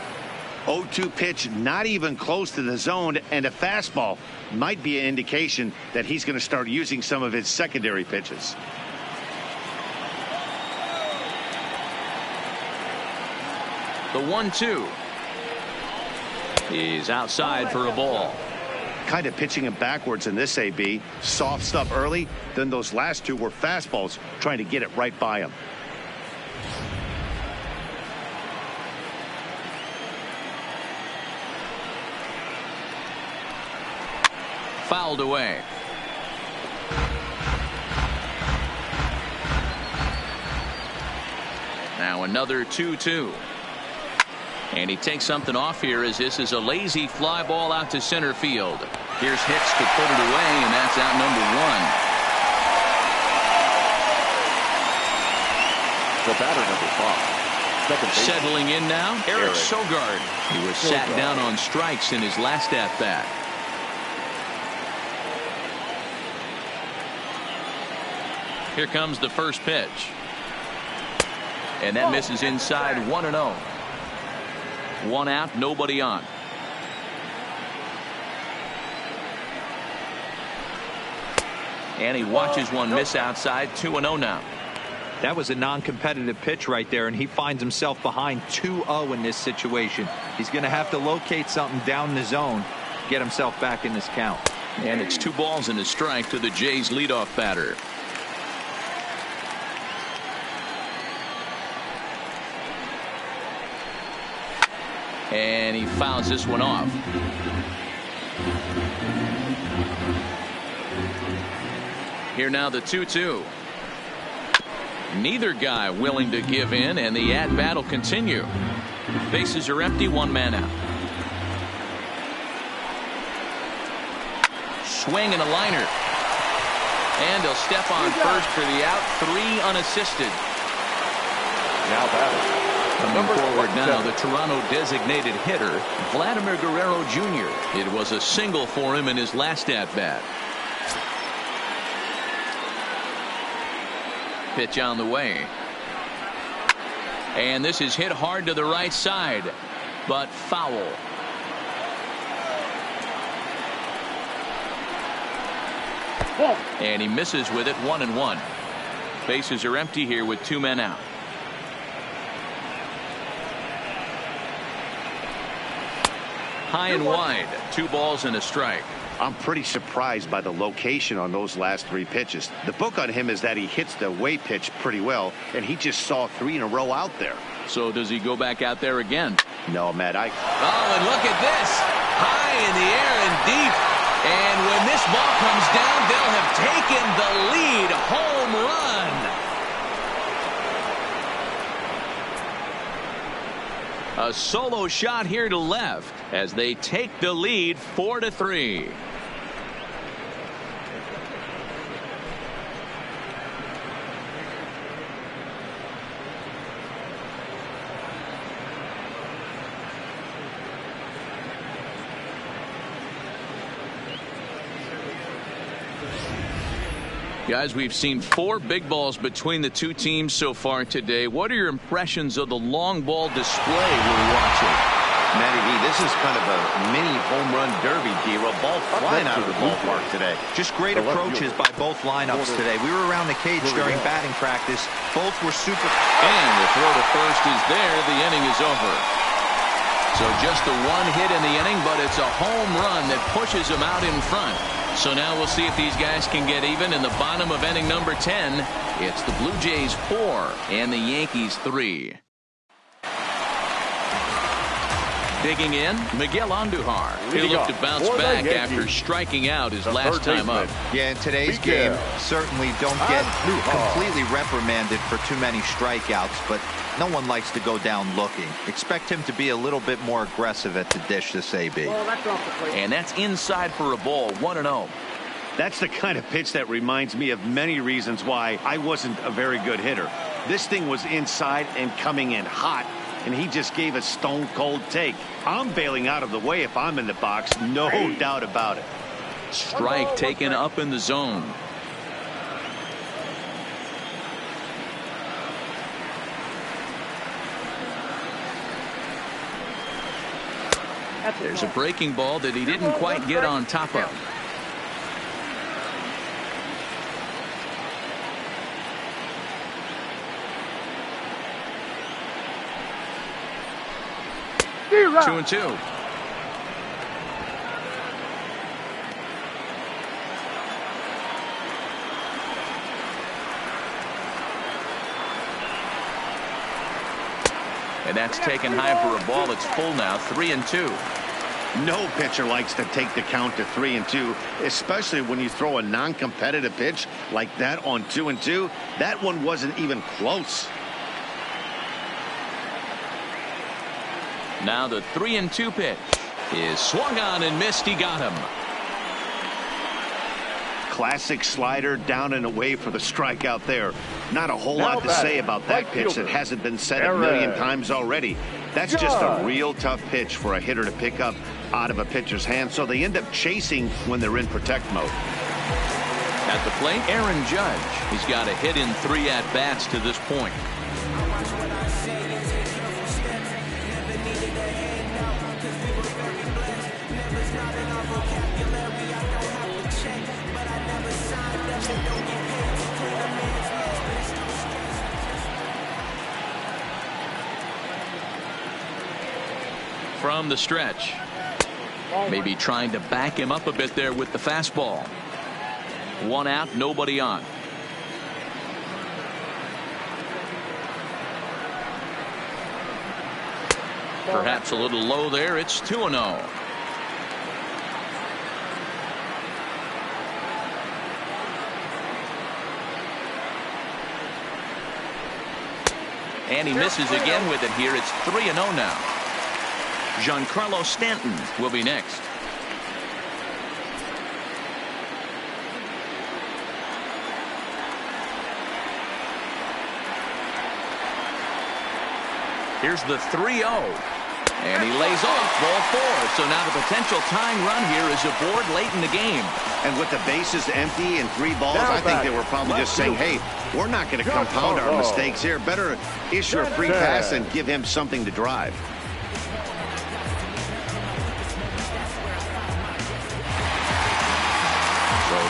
[SPEAKER 3] 0-2 pitch, not even close to the zone, and a fastball might be an indication that he's going to start using some of his secondary pitches.
[SPEAKER 2] The 1-2. He's outside for a ball.
[SPEAKER 3] Kind of pitching him backwards in this AB. Soft stuff early, then those last two were fastballs trying to get it right by him.
[SPEAKER 2] Fouled away. Now another 2-2. And he takes something off here as this is a lazy fly ball out to center field. Here's Hicks to put it away, and that's out number one.
[SPEAKER 4] The batter, number 5. Second base.
[SPEAKER 2] Settling in now, Eric Sogard. He was sat down on strikes in his last at-bat. Here comes the first pitch. And that misses inside 1-0. One out, nobody on. And he watches one miss outside. 2-0 now.
[SPEAKER 5] That was a non-competitive pitch right there, and he finds himself behind 2-0 in this situation. He's going to have to locate something down the zone, get himself back in this count.
[SPEAKER 2] And it's 2 balls and a strike to the Jays leadoff batter. And he fouls this one off. Here now the 2-2. Neither guy willing to give in, and the at-bat will continue. Bases are empty, 1 man out. Swing and a liner. And he'll step on first for the out. 3 unassisted.
[SPEAKER 4] Now batting.
[SPEAKER 2] Coming forward now, the Toronto designated hitter, Vladimir Guerrero Jr. It was a single for him in his last at-bat. Pitch on the way. And this is hit hard to the right side, but foul. And he misses with it, 1-1. Bases are empty here with 2 men out. High and wide, 2 balls and a strike.
[SPEAKER 3] I'm pretty surprised by the location on those last 3 pitches. The book on him is that he hits the away pitch pretty well, and he just saw 3 in a row out there.
[SPEAKER 2] So does he go back out there again?
[SPEAKER 3] No, Matt.
[SPEAKER 2] Oh, and look at this. High in the air and deep. And when this ball comes down, they'll have taken the lead. Home run. A solo shot here to left as they take the lead 4-3. Guys, we've seen 4 big balls between the 2 teams so far today. What are your impressions of the long ball display we're watching?
[SPEAKER 3] Matty V, this is kind of a mini home run derby, D-Roll. Ball flying out of the ballpark today.
[SPEAKER 5] Just great approaches by both lineups today. We were around the cage during batting practice. Both were super.
[SPEAKER 2] And the throw to first is there. The inning is over. So just the 1 hit in the inning, but it's a home run that pushes them out in front. So now we'll see if these guys can get even in the bottom of inning number 10. It's the Blue Jays 4 and the Yankees 3. Digging in, Miguel Andujar. He'll look to bounce back after striking out his last time up.
[SPEAKER 5] Yeah, in today's game, certainly don't get completely reprimanded for too many strikeouts, but no one likes to go down looking. Expect him to be a little bit more aggressive at the dish this AB.
[SPEAKER 2] And that's inside for a ball, 1-0.
[SPEAKER 3] That's the kind of pitch that reminds me of many reasons why I wasn't a very good hitter. This thing was inside and coming in hot, and he just gave a stone-cold take. I'm bailing out of the way if I'm in the box, no doubt about it.
[SPEAKER 2] Strike taken up in the zone. There's a breaking ball that he didn't quite get on top of. Two and two. And that's taken high for a ball. It's full now, 3-2.
[SPEAKER 3] No pitcher likes to take the count to 3-2, especially when you throw a non-competitive pitch like that on 2-2. That one wasn't even close.
[SPEAKER 2] Now the 3-2 pitch is swung on and missed. He got him.
[SPEAKER 3] Classic slider down and away for the strikeout there. Not a whole lot to say about that pitch that hasn't been said a million times already. That's just a real tough pitch for a hitter to pick up out of a pitcher's hand, so they end up chasing when they're in protect mode.
[SPEAKER 2] At the plate, Aaron Judge. He's got a hit in 3 at-bats to this point. From the stretch, maybe trying to back him up a bit there with the fastball. 1 out, nobody on. Perhaps a little low there. It's 2-0. And he misses again with it here. It's 3-0 now. Giancarlo Stanton will be next. Here's the 3-0. And he lays off ball 4. So now the potential tying run here is aboard late in the game.
[SPEAKER 3] And with the bases empty and 3 balls, I think they were probably just saying, hey, we're not going to compound our mistakes here. Better issue a free pass and give him something to drive.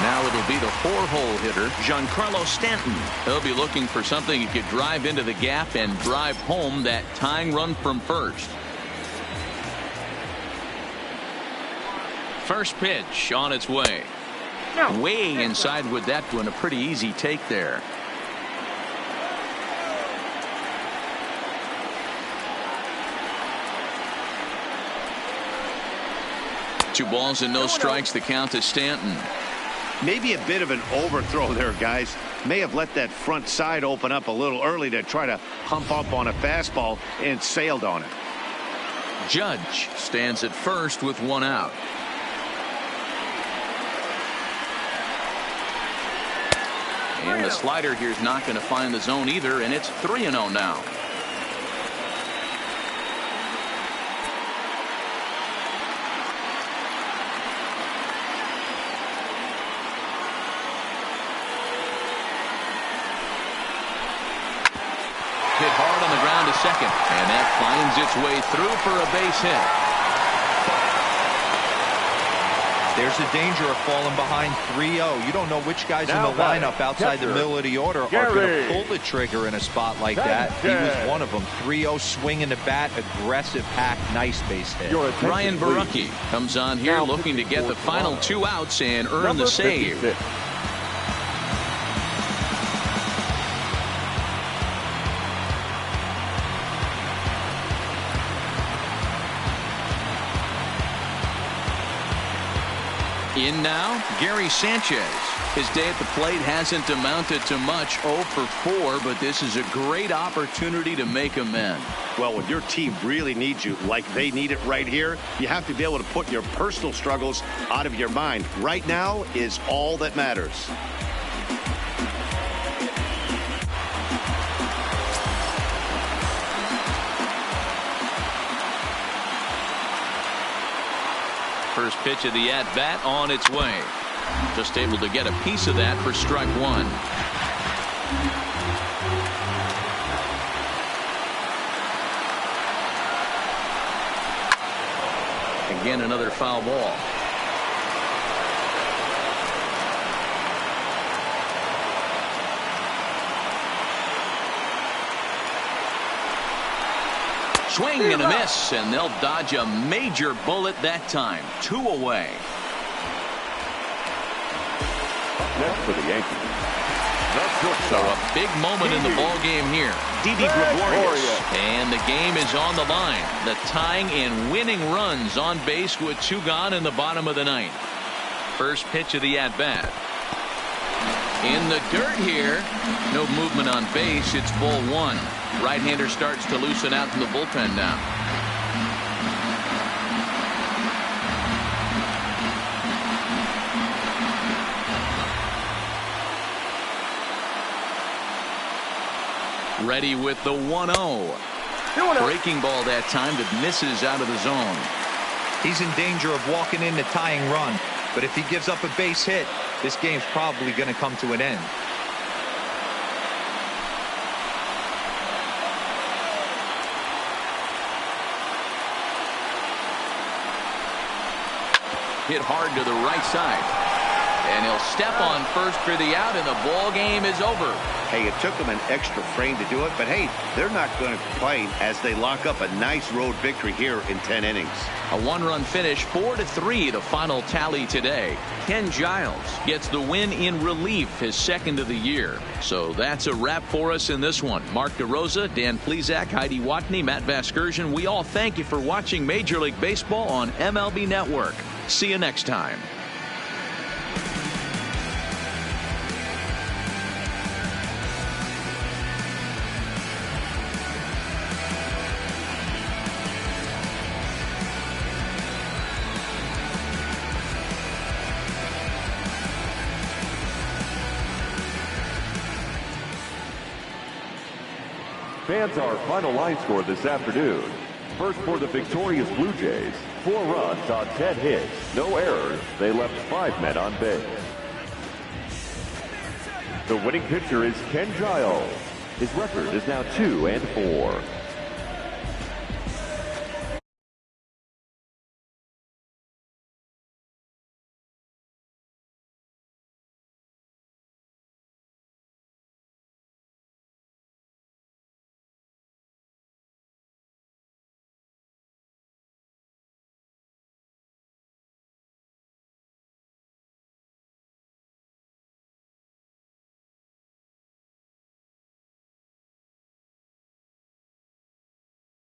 [SPEAKER 2] Now it'll be the 4-hole hitter, Giancarlo Stanton. He'll be looking for something he could drive into the gap and drive home that tying run from first. First pitch on its way. Way inside with that one. A pretty easy take there. Two balls and no strikes. The count to Stanton.
[SPEAKER 3] Maybe a bit of an overthrow there, guys. May have let that front side open up a little early to try to hump up on a fastball and sailed on it.
[SPEAKER 2] Judge stands at first with 1 out. And the slider here is not going to find the zone either, and it's 3-0 now. Hit hard on the ground to second, and that finds its way through for a base hit.
[SPEAKER 5] There's a danger of falling behind 3-0. You don't know which guys in the lineup outside the middle of the order are going to pull the trigger in a spot like that. He was one of them. 3-0, swinging the bat, aggressive hack, nice base hit.
[SPEAKER 2] Ryan Borucki comes on here looking to get the final 2 outs and earn the save. In now, Gary Sanchez. His day at the plate hasn't amounted to much, 0 for 4, but this is a great opportunity to make amends.
[SPEAKER 3] Well, when your team really needs you, like they need it right here, you have to be able to put your personal struggles out of your mind. Right now is all that matters.
[SPEAKER 2] First pitch of the at-bat on its way. Just able to get a piece of that for strike 1. again, another foul ball. Swing and a miss, and they'll dodge a major bullet that time. 2 away.
[SPEAKER 4] Next for the Yankees.
[SPEAKER 2] So a big moment in the ball game here. Didi Gregorius. And the game is on the line. The tying and winning runs on base with 2 gone in the bottom of the 9th. First pitch of the at-bat. In the dirt here. No movement on base. It's ball 1. Right-hander starts to loosen out in the bullpen now. Ready with the 1-0. Breaking ball that time that misses out of the zone.
[SPEAKER 5] He's in danger of walking in the tying run, but if he gives up a base hit, this game's probably going to come to an end.
[SPEAKER 2] Hit hard to the right side. And he'll step on first for the out, and the ball game is over.
[SPEAKER 3] Hey, it took them an extra frame to do it, but hey, they're not going to complain as they lock up a nice road victory here in 10 innings.
[SPEAKER 2] A 1-run finish, 4-3, the final tally today. Ken Giles gets the win in relief, his 2nd of the year. So that's a wrap for us in this one. Mark DeRosa, Dan Plesac, Heidi Watney, Matt Vasgersian, we all thank you for watching Major League Baseball on MLB Network. See you next time.
[SPEAKER 4] Fans, our final line score this afternoon. First for the victorious Blue Jays, 4 runs on 10 hits, no errors. They left 5 men on base. The winning pitcher is Ken Giles. His record is now 2-4.